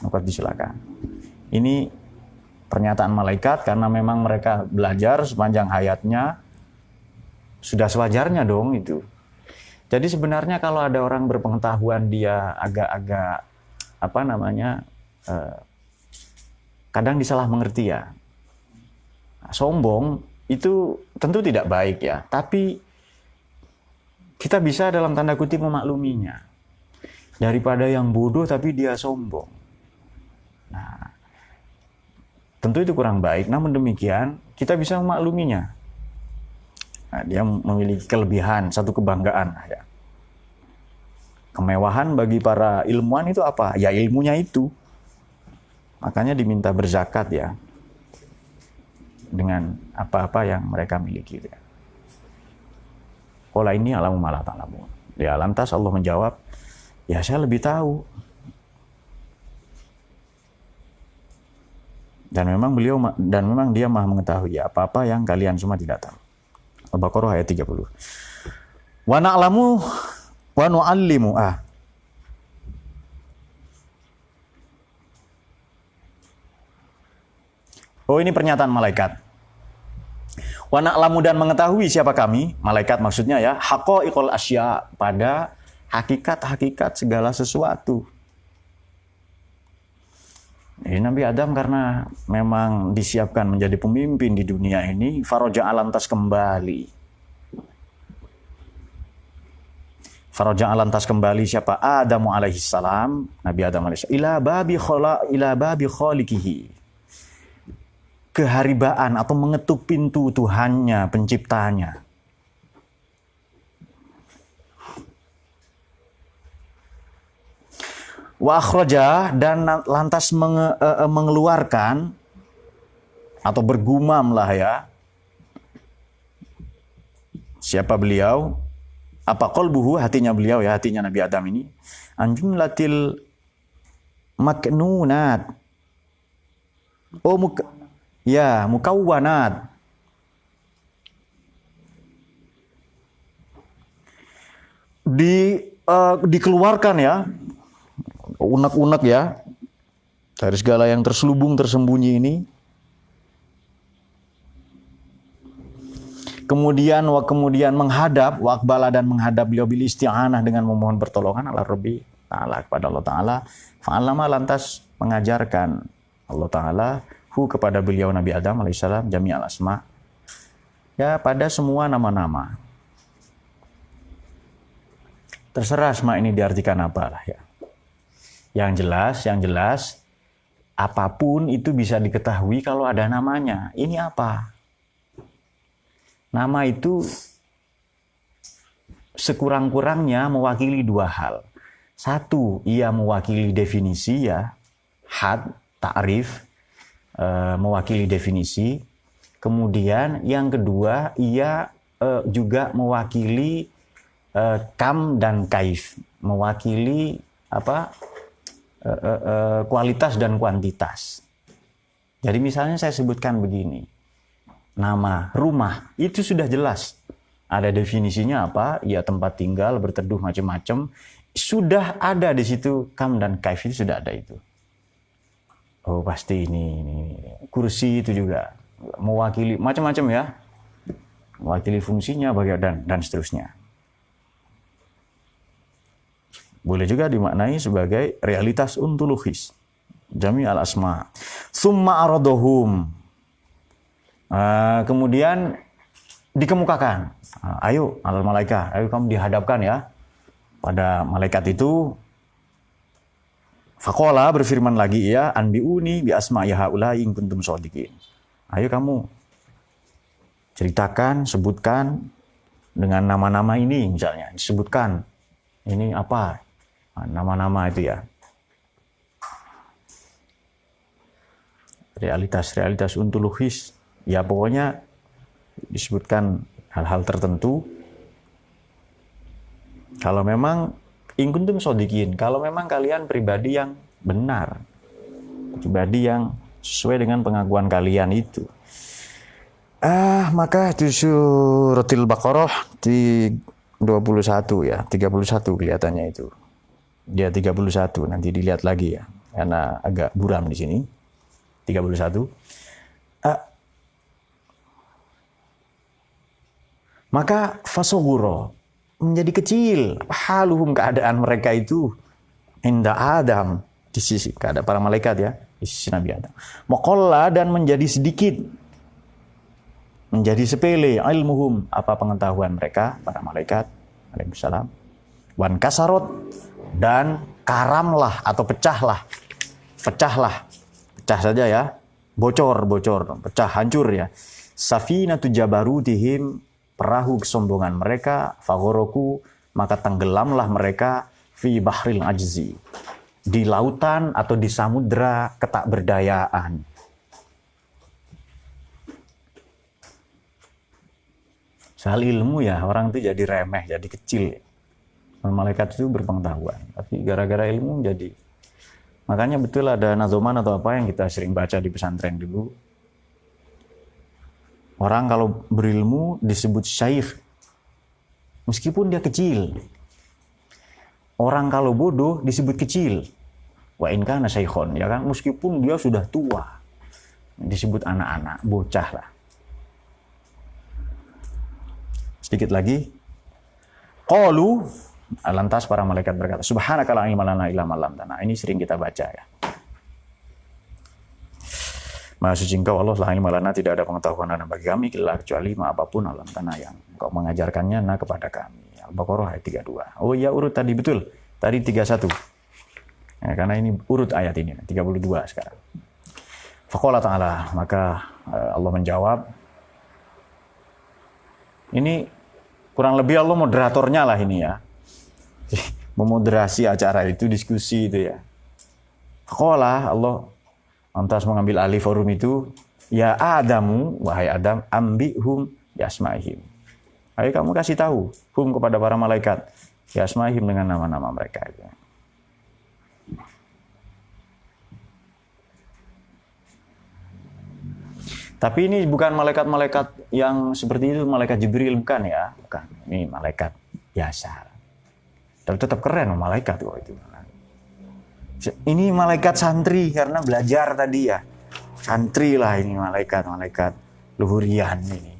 nuqaddisu laka. Ini pernyataan malaikat karena memang mereka belajar sepanjang hayatnya, sudah sewajarnya dong itu. Jadi sebenarnya kalau ada orang berpengetahuan dia agak-agak kadang disalah mengerti ya. Sombong itu tentu tidak baik ya, tapi kita bisa dalam tanda kutip memakluminya. Daripada yang bodoh tapi dia sombong. Nah, tentu itu kurang baik, namun demikian kita bisa memakluminya. Nah, dia memiliki kelebihan, satu kebanggaan ya. Kemewahan bagi para ilmuwan itu apa? Ya ilmunya itu. Makanya diminta berzakat ya. Dengan apa-apa yang mereka miliki ya. Qala inni a'lamu ma la ta'lamun. Ya, lantas Allah menjawab, ya saya lebih tahu. Dan memang dia Maha mengetahui ya, apa-apa yang kalian semua tidak tahu. Al-Baqarah ayat 30. Wa na'lamu wa nu'allimu. Oh, ini pernyataan malaikat. Wa na'lamu, dan mengetahui siapa kami, malaikat maksudnya ya, haqaiqul asya, pada hakikat-hakikat segala sesuatu. Ini Nabi Adam karena memang disiapkan menjadi pemimpin di dunia ini, faraja'a, lantas kembali. Faraja'a, lantas kembali siapa? Adamu alaihi salam, Nabi Adam alaihi salam, ila babi khaliqihi. Keharibaan atau mengetuk pintu Tuhannya, penciptanya. Wa akhraja, dan lantas mengeluarkan atau bergumam lah ya. Siapa beliau? Apa qalbuhu, hatinya beliau ya, hatinya Nabi Adam ini. Anjumlatil maknunat. Oh, mukawwanat. Dikeluarkan ya. Unek-unek ya, dari segala yang terselubung, tersembunyi ini. Kemudian menghadap, waqbala, dan menghadap beliau bil isti'anah, dengan memohon pertolongan ala Rabbi Ta'ala, kepada Allah Ta'ala. Fa'alama, lantas mengajarkan Allah Ta'ala kepada beliau Nabi Adam alaihissalam jami'al asma, ya pada semua nama-nama. Terserah asma ini diartikan apa lah ya. Yang jelas, apapun itu bisa diketahui kalau ada namanya. Ini apa? Nama itu sekurang-kurangnya mewakili dua hal. Satu, ia mewakili definisi ya, had, ta'rif, mewakili definisi. Kemudian yang kedua, ia juga mewakili kam dan kaif, mewakili kualitas dan kuantitas. Jadi misalnya saya sebutkan begini, nama rumah itu sudah jelas, ada definisinya apa, ya tempat tinggal, berteduh, macam-macam, sudah ada di situ, kam dan kaif itu sudah ada itu. Oh pasti ini kursi itu juga mewakili macam-macam ya, mewakili fungsinya dan seterusnya. Boleh juga dimaknai sebagai realitas ontologis. Jami al-asma. Summa aradohum. Kemudian dikemukakan. Ayo alal malaika, ayo kamu dihadapkan ya pada malaikat itu. Faqala, berfirman lagi ya, anbiuni bi asma'i haula'i in kuntum shadiqin. Ayo kamu ceritakan, sebutkan dengan nama-nama ini misalnya, disebutkan ini apa? Nama-nama itu ya. realitas ontologis. Ya pokoknya disebutkan hal-hal tertentu. Kalau memang in kuntum shodiqin, kalau memang kalian pribadi yang benar, pribadi yang sesuai dengan pengakuan kalian itu. Maka di suratil Baqarah di 21 ya, 31 kelihatannya itu. Dia 31, nanti dilihat lagi ya, karena agak buram di sini. 31. Maka fasoguro, menjadi kecil, haluhum, keadaan mereka itu, inda Adam, di sisi keadaan para malaikat ya, di sisi Nabi Adam. Mokolla, dan menjadi sedikit, menjadi sepele, ilmuhum, apa pengetahuan mereka, para malaikat, alaihissalam. Wan kasarot, dan karamlah atau pecah saja ya, bocor, pecah, hancur ya. Safinatu jabarutihim, perahu kesombongan mereka, fagoroku, maka tenggelamlah mereka, fi bahril ajzi, di lautan atau di samudra ketakberdayaan. Soal ilmu ya, orang itu jadi remeh, jadi kecil. Malaikat itu berpengetahuan, tapi gara-gara ilmu jadi. Makanya betul ada nazoman atau apa yang kita sering baca di pesantren dulu. Orang kalau berilmu disebut syaikh, meskipun dia kecil. Orang kalau bodoh disebut kecil. Wa in kana syaikhon, ya kan, meskipun dia sudah tua. Disebut anak-anak, bocah lah. Sedikit lagi. Qalu, lantas para malaikat berkata, subhanaka la ilma lana illa ma 'allamtana. Ini sering kita baca ya. Maha suci Engkau Allah, la ilma lana, tidak ada pengetahuan lana bagi kami kecuali apapun alam tanah yang Engkau mengajarkannya kepada kami. Al-Baqarah ayat 32. Oh iya, urut tadi betul. Tadi 31. Ya, karena ini urut ayat ini 32 sekarang. Faqala ta'ala, maka Allah menjawab. Ini kurang lebih Allah moderatornya lah ini ya. Memoderasi acara itu, diskusi itu ya. Faqala, Allah lantas mengambil alih forum itu, ya Adamu, wahai Adam, ambihum yasma'ihim. Ayo kamu kasih tahu hum kepada para malaikat, yasma'ihim, dengan nama-nama mereka itu. Tapi ini bukan malaikat-malaikat yang seperti itu, malaikat Jibril, bukan ya, bukan. Ini malaikat biasa. Tapi tetap keren malaikat kok itu. Ini malaikat santri karena belajar tadi ya. Santri lah ini malaikat luhurian ini.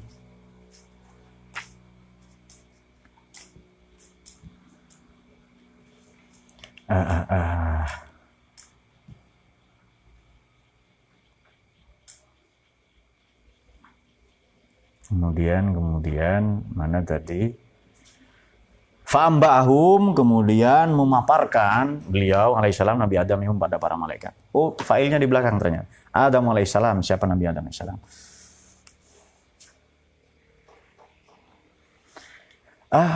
Kemudian mana tadi? Fa'amba'ahum, kemudian memaparkan beliau alaihissalam, Nabi Adam itu pada para malaikat. Oh, failnya di belakang ternyata. Adam alaihissalam, siapa Nabi Adam alaihissalam?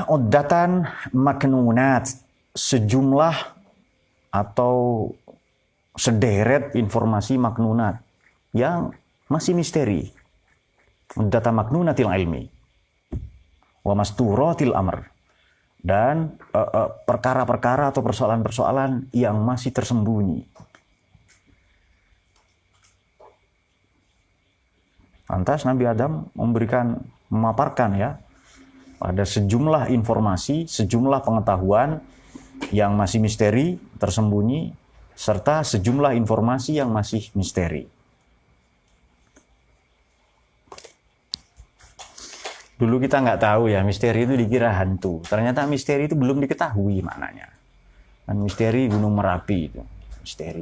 Uddatan maknunat, sejumlah atau sederet informasi maknunat yang masih misteri. Uddatan maknunatil ilmi wa masturatil amr. Dan perkara-perkara atau persoalan-persoalan yang masih tersembunyi. Lantas Nabi Adam memaparkan ya, ada sejumlah informasi, sejumlah pengetahuan yang masih misteri, tersembunyi, serta sejumlah informasi yang masih misteri. Dulu kita nggak tahu ya, misteri itu dikira hantu. Ternyata misteri itu belum diketahui maknanya. Dan misteri Gunung Merapi itu. Misteri.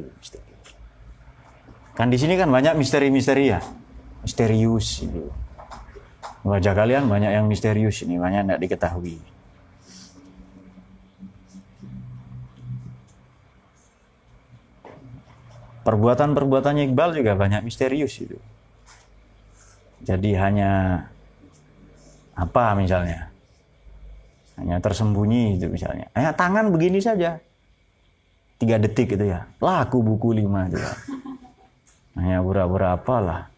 Kan di sini kan banyak misteri-misteri ya. Misterius itu. Wajah kalian banyak yang misterius ini, banyak nggak diketahui. Perbuatan-perbuatannya Iqbal juga banyak misterius itu. Jadi hanya apa misalnya? Hanya tersembunyi itu misalnya. Tangan begini saja. 3 detik itu ya. Laku buku 5 itu ya. Hanya pura-pura apalah.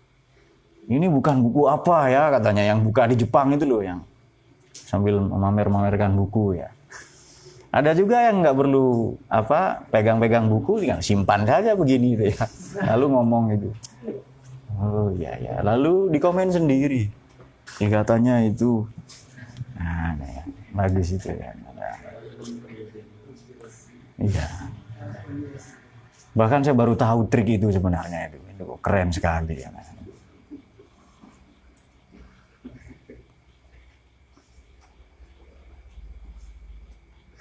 Ini bukan buku apa ya katanya, yang buka di Jepang itu loh, yang sambil memamer-mamerkan buku ya. Ada juga yang nggak perlu pegang-pegang buku, tinggal simpan saja begini gitu ya. Lalu ngomong gitu. Oh iya ya. Lalu dikomen sendiri. Ya, katanya itu, nah ya, bagus itu ya. Iya. Bahkan saya baru tahu trik itu sebenarnya itu keren sekali ya.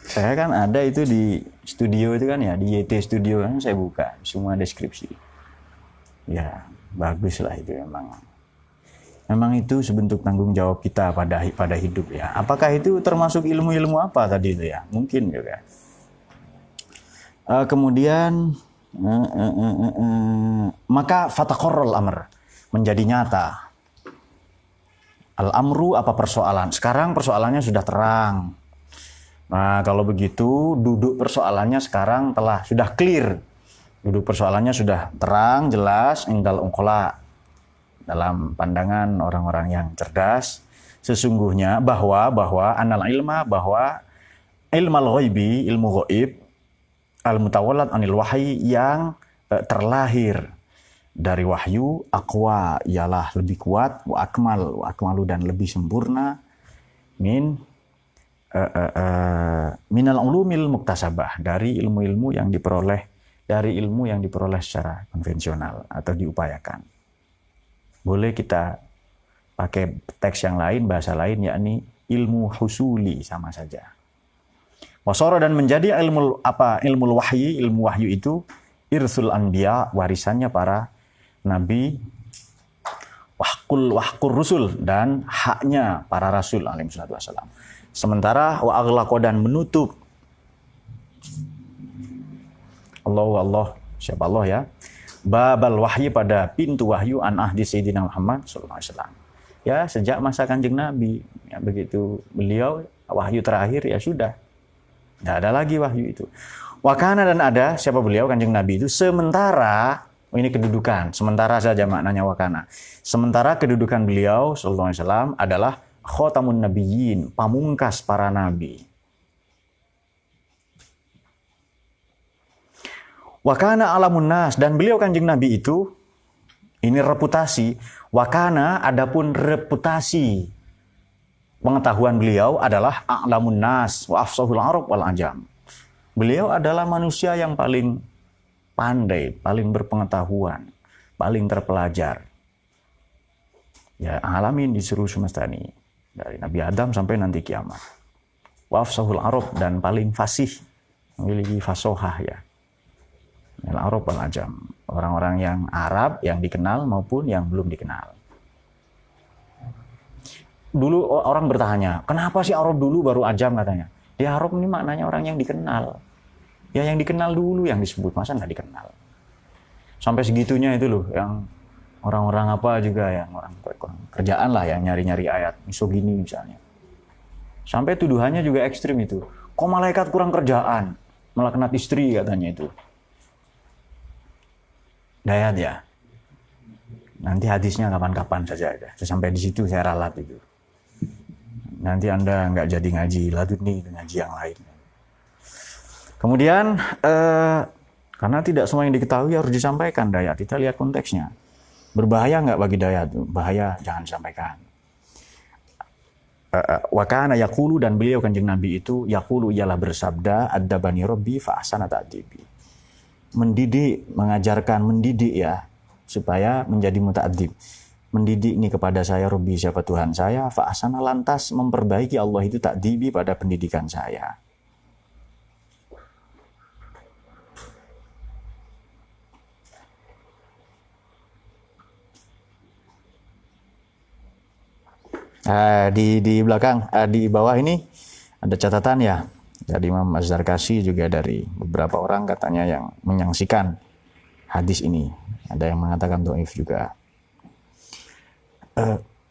Saya kan ada itu di studio itu kan ya, di YT Studio kan saya buka semua deskripsi. Ya, bagus lah itu memang. Memang itu sebentuk tanggung jawab kita pada hidup ya. Apakah itu termasuk ilmu-ilmu apa tadi itu ya? Mungkin juga. Kemudian maka fataqarral amr, menjadi nyata. Al-amru apa persoalan? Sekarang persoalannya sudah terang. Nah, kalau begitu duduk persoalannya sekarang sudah clear. Duduk persoalannya sudah terang, jelas, indal ungkola. Dalam pandangan orang-orang yang cerdas, sesungguhnya bahwa anal ilma, bahwa ilmal ghaibi, ilmu ghaib, al-mutawallad anil wahyi, yang terlahir dari wahyu, aqwa, ialah lebih kuat, wa akmalu, dan lebih sempurna, minal ulumil muktasabah, dari ilmu yang diperoleh secara konvensional atau diupayakan. Boleh kita pakai teks yang lain, bahasa lain, yakni ilmu husuli, sama saja. Wasara, dan menjadi ilmu wahyi, ilmu wahyu itu irsul anbiya, warisannya para nabi, wahkur rusul, dan haknya para rasul alaihi salatu wassalam. Sementara wa aghlaqo, dan menutup Allah, siapa Allah ya, babal wahyi, pada pintu wahyu, an ahdi sayyidina Muhammad sallallahu alaihi wasallam. Ya, sejak masa Kanjeng Nabi, ya, begitu beliau wahyu terakhir, ya sudah. Tidak ada lagi wahyu itu. Wakana, dan ada, siapa beliau Kanjeng Nabi itu, sementara, ini kedudukan, sementara saja maknanya wakana. Sementara kedudukan beliau sallallahu alaihi wasallam adalah khotamun nabiyyin, pamungkas para nabi. Wakana alamun nas, dan beliau Kanjeng Nabi itu, ini reputasi. Wakana, adapun reputasi pengetahuan beliau adalah a'lamun nas wa afsahul arab wal ajam. Beliau adalah manusia yang paling pandai, paling berpengetahuan, paling terpelajar. Ya, alamin di seluruh semesta ini, dari Nabi Adam sampai nanti kiamat. Wa afsahul arab, dan paling fasih, memiliki fasohah ya. Al-Arab wal-Ajam, orang-orang yang Arab yang dikenal maupun yang belum dikenal. Dulu orang bertanya, kenapa sih Arab dulu baru Ajam katanya? Ya, Arab ini maknanya orang yang dikenal. Ya, yang dikenal dulu yang disebut, masa nggak dikenal? Sampai segitunya itu loh, yang orang-orang apa juga, yang orang kerjaan lah yang nyari-nyari ayat misogini misalnya. Sampai tuduhannya juga ekstrim itu. Kok malaikat kurang kerjaan? Melaknat istri katanya itu. Dayat ya. Nanti hadisnya kapan-kapan saja. Sampai di situ saya ralat itu. Nanti Anda nggak jadi ngaji laduni, ngaji yang lain. Kemudian, karena tidak semua yang diketahui harus disampaikan Dayat. Kita lihat konteksnya. Berbahaya nggak bagi Dayat? Bahaya, jangan disampaikan. Wakana yaqulu, dan beliau Kanjeng Nabi itu yaqulu, ialah bersabda, ad-dabani rabbi fa ahsana ta'dibi. Mendidik, mengajarkan, mendidik ya, supaya menjadi muta'addib. Mendidik ini kepada saya, Rabbi, siapa Tuhan saya, fa ahsana, lantas memperbaiki Allah itu ta'dibi pada pendidikan saya. Di belakang, di bawah ini ada catatan ya. Dari Imam Az-Zarkashi, juga dari beberapa orang katanya yang menyaksikan hadis ini. Ada yang mengatakan dhaif juga.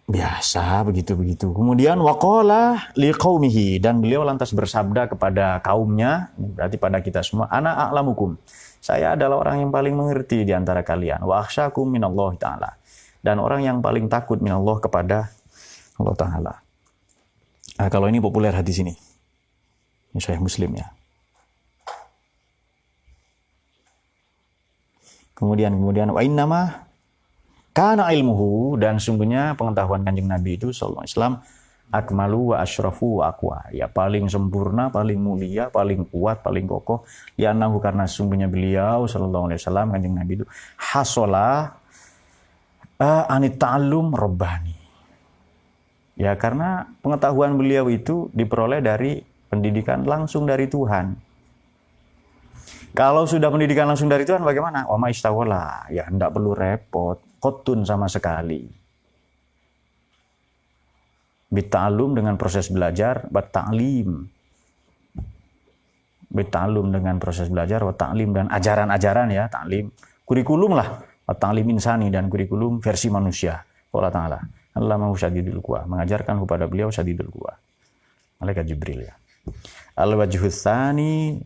Biasa begitu-begitu. Kemudian waqala liqaumihi, dan beliau lantas bersabda kepada kaumnya, berarti pada kita semua, ana a'lamukum. Saya adalah orang yang paling mengerti di antara kalian. Wa akhsyakum minallahi ta'ala. Dan orang yang paling takut minallah kepada Allah Ta'ala. Nah, kalau ini populer hadis ini. Ini Sahih Muslim ya. Kemudian wa innama kana ilmuhu, dan sungguhnya pengetahuan Kanjeng Nabi itu sallallahu alaihi wasallam akmalu wa asyrafu wa aqwa, ya paling sempurna, paling mulia, paling kuat, paling kokoh. Li'annahu, karena sungguhnya beliau sallallahu alaihi wasallam Kanjeng Nabi itu hasola anit ta'allum rabbani. Ya karena pengetahuan beliau itu diperoleh dari pendidikan langsung dari Tuhan. Kalau sudah pendidikan langsung dari Tuhan bagaimana? Wa ma istawala, ya enggak perlu repot, qotun sama sekali. Bitta'allum dengan proses belajar, wa ta'lim. Bitta'allum dengan proses belajar, wa ta'lim, dan ajaran-ajaran ya, ta'lim. Kurikulum lah, wa ta'lim insani, dan kurikulum versi manusia. Allah Ta'ala, Allah mau syadidul quwa, mengajarkan kepada beliau syadidul quwa. Malaikat Jibril ya. Al-wajhus tsani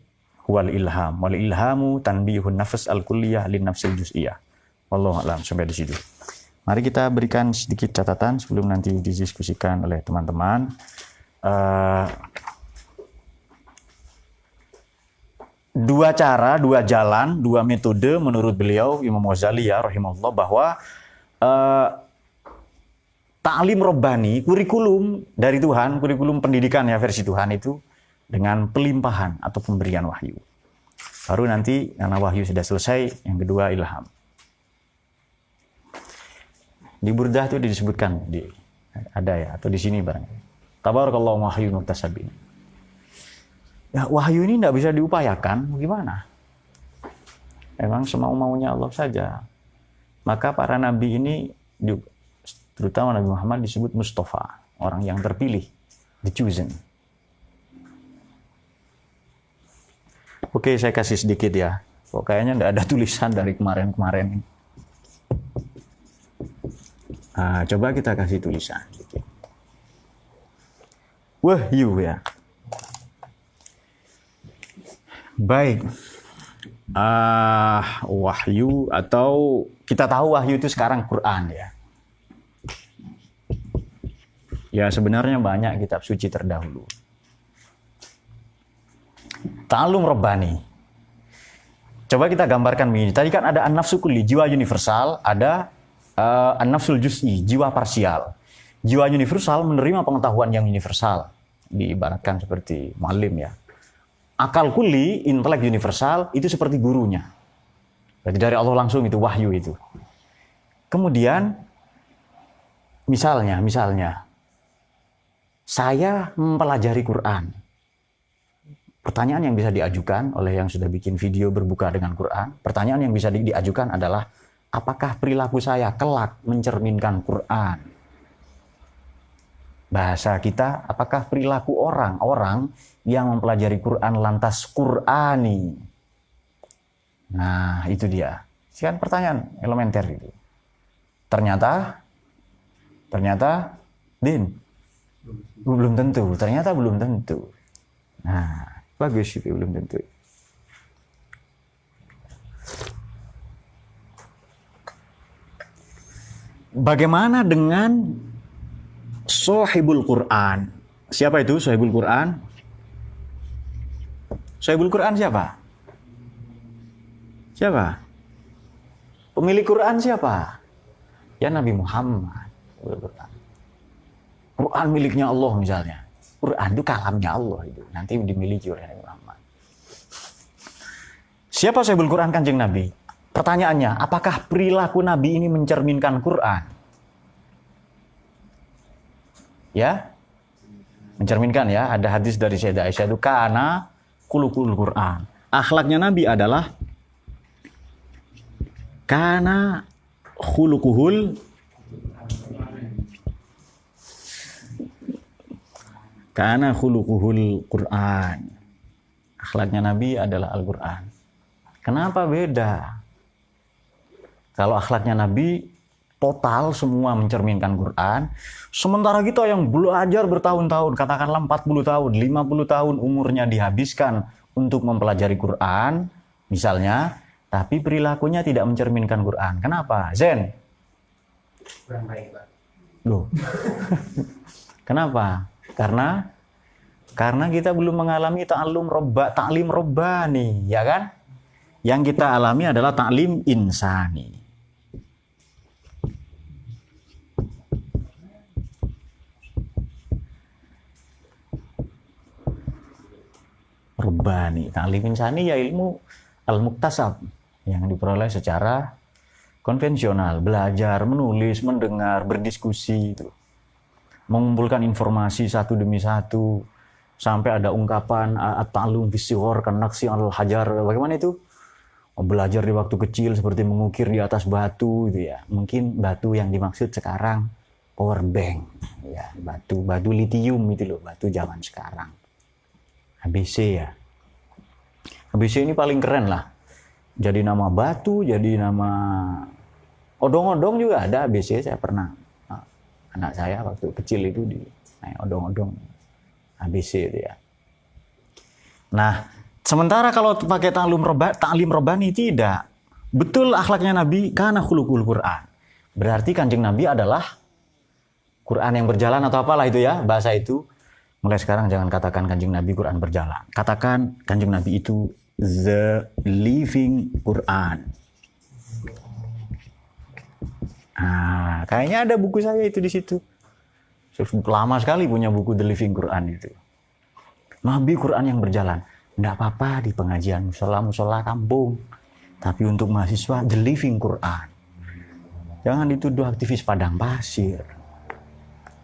wal ilham, wal ilhamu tanbihun nafs al-kulliyah lin nafsil juz'iyah. Wallahu a'lam. Sampai di situ. Mari kita berikan sedikit catatan sebelum nanti didiskusikan oleh teman-teman. Dua cara, dua jalan, dua metode menurut beliau Imam Ghazali ya rahimahullah, bahwa ta'lim robbani, kurikulum dari Tuhan, kurikulum pendidikan ya versi Tuhan itu dengan pelimpahan atau pemberian wahyu. Baru nanti karena wahyu sudah selesai, yang kedua ilham. Di Burdah itu disebutkan, ada ya, atau di sini barangkali. Tabarakallahu wahyu muktasabin. Ya, wahyu ini tidak bisa diupayakan, gimana? Memang semau-maunya Allah saja. Maka para nabi ini, terutama Nabi Muhammad, disebut Mustafa, orang yang terpilih, the chosen. Oke, saya kasih sedikit ya. Kok kayaknya tidak ada tulisan dari kemarin-kemarin. Nah, coba kita kasih tulisan. Wahyu ya. Baik. Wahyu, atau kita tahu wahyu itu sekarang Quran ya. Ya sebenarnya banyak kitab suci terdahulu. Ta'allum Rabbani. Coba kita gambarkan begini. Tadi kan ada an-nafsu kulli, jiwa universal. Ada an-nafsul juz'i, jiwa parsial. Jiwa universal menerima pengetahuan yang universal. Diibaratkan seperti muallim ya. Akal kulli, intelek universal, itu seperti gurunya. Berarti dari Allah langsung itu, wahyu itu. Kemudian, misalnya, saya mempelajari Quran. Pertanyaan yang bisa diajukan oleh yang sudah bikin video berbuka dengan Quran, pertanyaan yang bisa diajukan adalah, apakah perilaku saya kelak mencerminkan Quran? Bahasa kita, apakah perilaku orang yang mempelajari Quran lantas Qurani? Nah, itu dia. Sekian pertanyaan elementer itu. Ternyata, belum tentu. Ternyata belum tentu. Nah, bagus itu, belum tentu. Bagaimana dengan Sahibul Quran? Siapa itu Sahibul Quran? Sahibul Quran siapa? Siapa? Pemilik Quran siapa? Ya Nabi Muhammad. Quran miliknya Allah misalnya. Quran itu kalamnya Allah itu. Nanti dimiliki oleh Nabi Muhammad. Siapa Sahibul Quran? Kanjeng Nabi. Pertanyaannya, apakah perilaku Nabi ini mencerminkan Quran? Ya, mencerminkan ya. Ada hadis dari Sayyidah Aisyah itu, kana khuluqul Quran. Akhlaknya Nabi adalah kana khuluquhul Quran. Akhlaknya Nabi adalah Al-Quran. Kenapa beda? Kalau akhlaknya Nabi total semua mencerminkan Quran. Sementara kita yang belajar bertahun-tahun, katakanlah 40 tahun, 50 tahun umurnya dihabiskan untuk mempelajari Quran, misalnya, tapi perilakunya tidak mencerminkan Quran. Kenapa? Zen? Kurang baik, Pak. Loh. Kenapa? Karena kita belum mengalami taklim robbani, ya kan? Yang kita alami adalah taklim insani. Robbani, taklim insani ya ilmu al-muktasab yang diperoleh secara konvensional, belajar, menulis, mendengar, berdiskusi itu. Mengumpulkan informasi satu demi satu sampai ada ungkapan at-ta'allum fis-sighar kan-naqshi 'alal hajar. Bagaimana itu? Belajar di waktu kecil seperti mengukir di atas batu gitu ya. Mungkin batu yang dimaksud sekarang power bank ya, batu litium itu loh, batu zaman sekarang. ABC ya. ABC ini paling keren lah. Jadi nama batu, jadi nama odong-odong juga ada ABC. Saya pernah, anak saya waktu kecil itu di naik odong-odong ABC itu ya. Nah, sementara kalau pakai taklim robbani tidak. Betul akhlaknya Nabi karena khuluqul Quran. Berarti Kanjeng Nabi adalah Quran yang berjalan atau apalah itu ya, bahasa itu. Mulai sekarang jangan katakan Kanjeng Nabi Quran berjalan. Katakan Kanjeng Nabi itu the living Quran. Nah, kayaknya ada buku saya itu di situ. Lama sekali punya buku The Living Quran itu. Nabi Quran yang berjalan. Nggak apa-apa di pengajian musola kampung. Tapi untuk mahasiswa The Living Quran. Jangan dituduh aktivis padang pasir.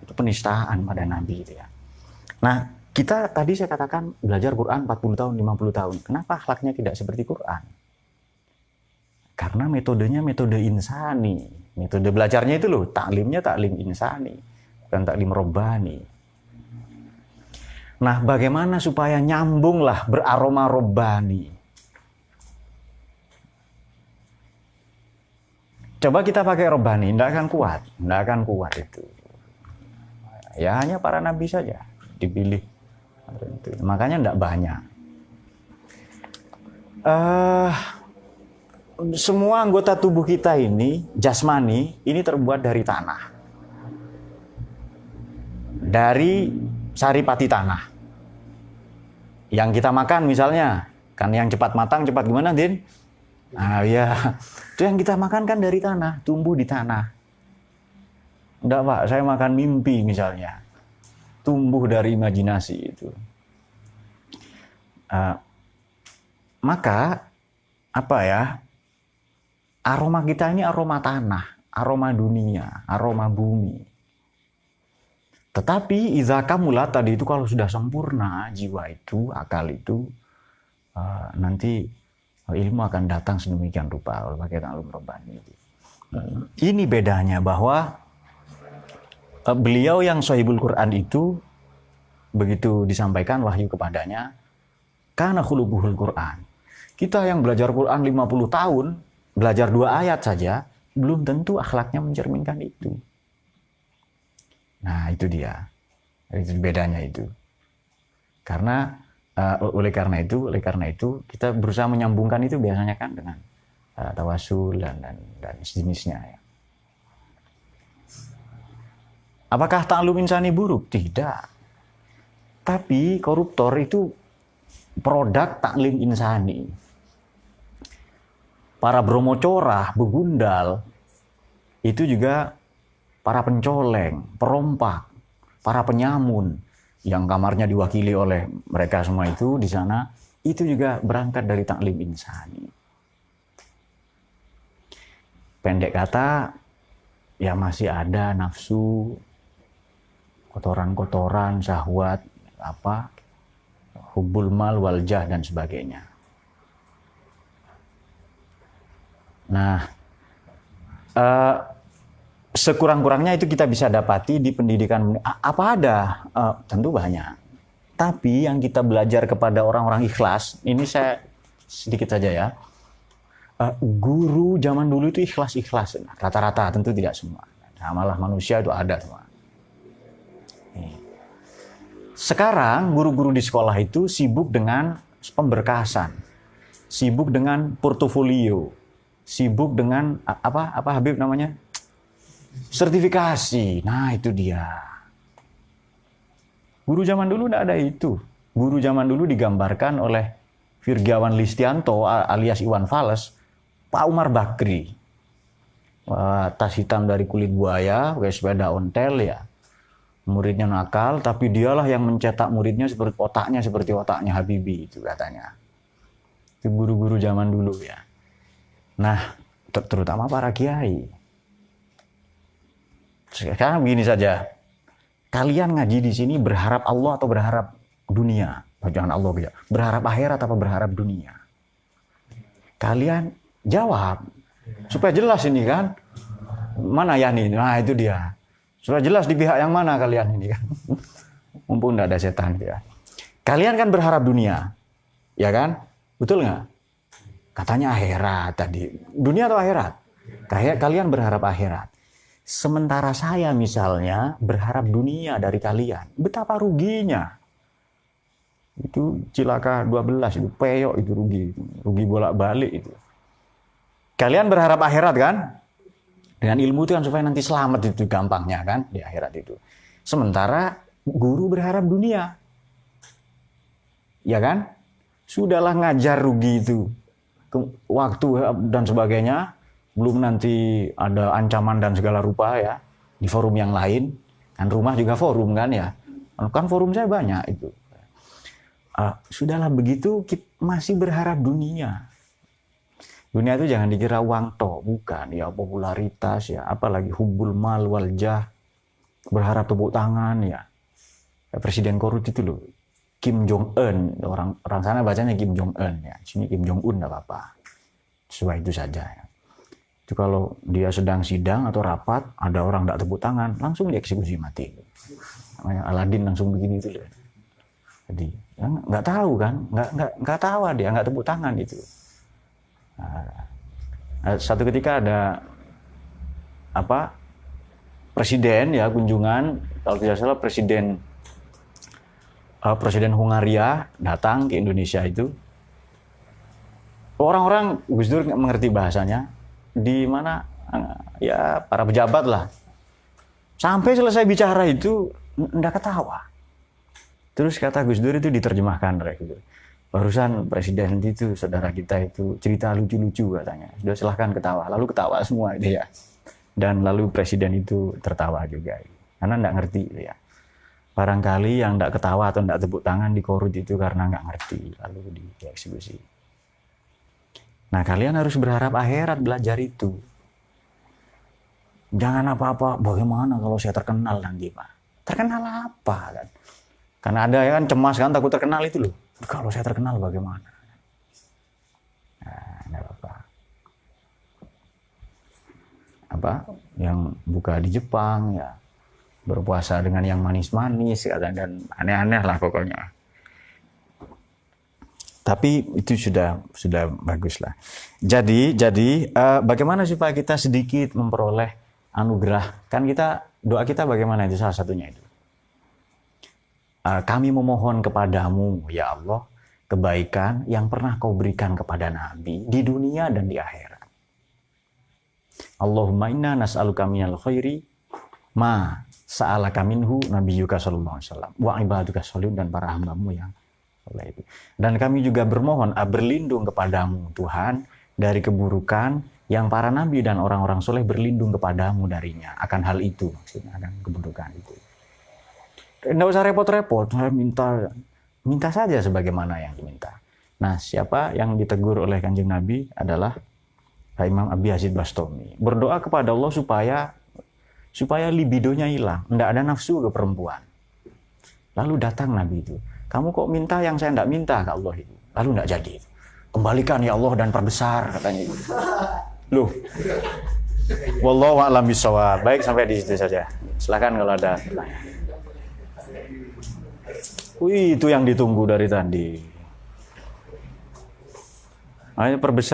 Itu penistaan pada Nabi itu ya. Nah, kita tadi saya katakan belajar Quran 40 tahun, 50 tahun. Kenapa akhlaknya tidak seperti Quran? Karena metodenya metode insani. Metode belajarnya itu loh, taklimnya taklim insani, bukan taklim robbani. Nah, bagaimana supaya nyambunglah beraroma robbani? Coba kita pakai robbani, tidak akan kuat itu. Ya hanya para nabi saja dipilih. Makanya tidak banyak. Semua anggota tubuh kita ini, jasmani, ini terbuat dari tanah. Dari saripati tanah. Yang kita makan misalnya, kan yang cepat matang, cepat gimana, Din? Ah ya, itu yang kita makan kan dari tanah, tumbuh di tanah. Enggak Pak, saya makan mimpi misalnya. Tumbuh dari imajinasi itu. Maka apa ya? Aroma kita ini aroma tanah, aroma dunia, aroma bumi. Tetapi idza kamulat tadi itu kalau sudah sempurna jiwa itu, akal itu, nanti ilmu akan datang sedemikian rupa kalau pakai taklim robbani. Ini bedanya bahwa beliau yang Shahibul Quran itu begitu disampaikan wahyu kepadanya karena khuluquhul Quran. Kita yang belajar Quran 50 tahun, belajar 2 ayat saja, belum tentu akhlaknya mencerminkan itu. Nah, itu dia. Itu bedanya itu. Karena oleh karena itu kita berusaha menyambungkan itu biasanya kan dengan tawasul dan sejenisnya ya. Apakah taklum insani buruk? Tidak. Tapi koruptor itu produk taklim insani. Para bromocorah, begundal, itu juga para pencoleng, perompak, para penyamun yang kamarnya diwakili oleh mereka semua itu di sana, itu juga berangkat dari taklim insani. Pendek kata, ya masih ada nafsu, kotoran-kotoran, syahwat, hubbul mal wal jah dan sebagainya. Nah, sekurang-kurangnya itu kita bisa dapati di pendidikan. Apa ada? Tentu banyak. Tapi yang kita belajar kepada orang-orang ikhlas, ini saya sedikit saja ya. Guru zaman dulu itu ikhlas-ikhlas. Rata-rata, tentu tidak semua. Nah, malah manusia itu ada semua. Sekarang guru-guru di sekolah itu sibuk dengan pemberkasan, sibuk dengan portofolio, sibuk dengan apa Habib namanya? Sertifikasi. Nah, itu dia. Guru zaman dulu tidak ada itu. Guru zaman dulu digambarkan oleh Virgawan Listianto alias Iwan Fals, Pak Umar Bakri. Tas hitam dari kulit buaya, pakai sepeda ontel ya. Muridnya nakal, tapi dialah yang mencetak muridnya seperti otaknya Habibie itu katanya. Itu guru-guru zaman dulu ya. Nah, terutama para kiai. Sekarang begini saja. Kalian ngaji di sini berharap Allah atau berharap dunia? Jangan Allah bisa. Berharap akhirat atau berharap dunia? Kalian jawab. Supaya jelas ini kan. Mana ya nih? Nah itu dia. Supaya jelas di pihak yang mana kalian ini kan. Mumpung tidak ada setan ya. Kalian kan berharap dunia. Ya kan? Betul nggak? Katanya akhirat tadi. Dunia atau akhirat? Kalian berharap akhirat. Sementara saya misalnya berharap dunia dari kalian. Betapa ruginya. Itu cilaka 12, itu peyok, itu rugi bolak-balik itu. Kalian berharap akhirat kan? Dengan ilmu itu kan supaya nanti selamat itu gampangnya kan di akhirat itu. Sementara guru berharap dunia. Ya kan? Sudahlah ngajar rugi itu. Waktu dan sebagainya. Belum nanti ada ancaman dan segala rupa ya. Di forum yang lain. Kan rumah juga forum kan ya. Kan forum saya banyak itu. Sudahlah begitu masih berharap dunia. Dunia itu jangan dikira uang toh, bukan ya, popularitas ya, apalagi hubbul mal wal jah, berharap tepuk tangan ya. Presiden korut itu loh, Kim Jong Un, orang sana bacanya Kim Jong Un ya, sini Kim Jong Un enggak apa-apa. Sesuai itu saja ya. Itu kalau dia sedang sidang atau rapat, ada orang enggak tepuk tangan, langsung dieksekusi mati. Namanya Aladin langsung begini itu loh. Jadi nggak tahu kan, nggak tahu dia nggak tepuk tangan itu. Nah, satu ketika ada presiden ya kunjungan, kalau tidak salah presiden Hungaria datang ke Indonesia itu. Orang-orang Gus Dur nggak mengerti bahasanya, di mana ya para pejabat lah. Sampai selesai bicara itu nggak ketawa. Terus kata Gus Dur itu diterjemahkan oleh Gus Dur. Barusan presiden itu, saudara kita itu cerita lucu-lucu katanya. Sudah silahkan ketawa. Lalu ketawa semua itu ya. Dan lalu presiden itu tertawa juga. Karena enggak ngerti itu ya. Barangkali yang enggak ketawa atau enggak tepuk tangan di korut itu karena enggak ngerti. Lalu dieksekusi. Nah kalian harus berharap akhirat belajar itu. Jangan apa-apa, bagaimana kalau saya terkenal nanti Pak? Terkenal apa kan? Karena ada ya kan cemas kan takut terkenal itu loh. Kalau saya terkenal bagaimana? Nah, enggak apa-apa. Yang buka di Jepang ya. Berpuasa dengan yang manis-manis dan aneh-aneh lah pokoknya. Tapi itu sudah bagus lah. Jadi bagaimana supaya kita sedikit memperoleh anugerah? Kan doa kita bagaimana itu salah satunya itu. Kami memohon kepadamu, ya Allah, kebaikan yang pernah kau berikan kepada Nabi di dunia dan di akhirat. Allahumma inna nas'aluka minal khairi ma sa'alaka minhu nabiyyuka sallallahu alaihi wasallam wa ibaduka sholihun dan para hambamu yang soleh itu. Dan kami juga berlindung kepadamu Tuhan dari keburukan yang para nabi dan orang-orang soleh berlindung kepadamu darinya. Akan hal itu maksudnya, akan keburukan itu. Nggak usah repot-repot, minta saja sebagaimana yang diminta. Nah, siapa yang ditegur oleh Kanjeng Nabi adalah Imam Abi Yazid Bastami. Berdoa kepada Allah supaya libidonya hilang, nggak ada nafsu ke perempuan. Lalu datang Nabi itu, kamu kok minta yang saya nggak minta ke Allah itu? Lalu nggak jadi. Kembalikan ya Allah dan perbesar katanya itu. Loh. Wallahu a'lam bishawab. Baik, sampai di situ saja. Silakan kalau ada pertanyaan. Wih, itu yang ditunggu dari tadi. Ayo perbesar.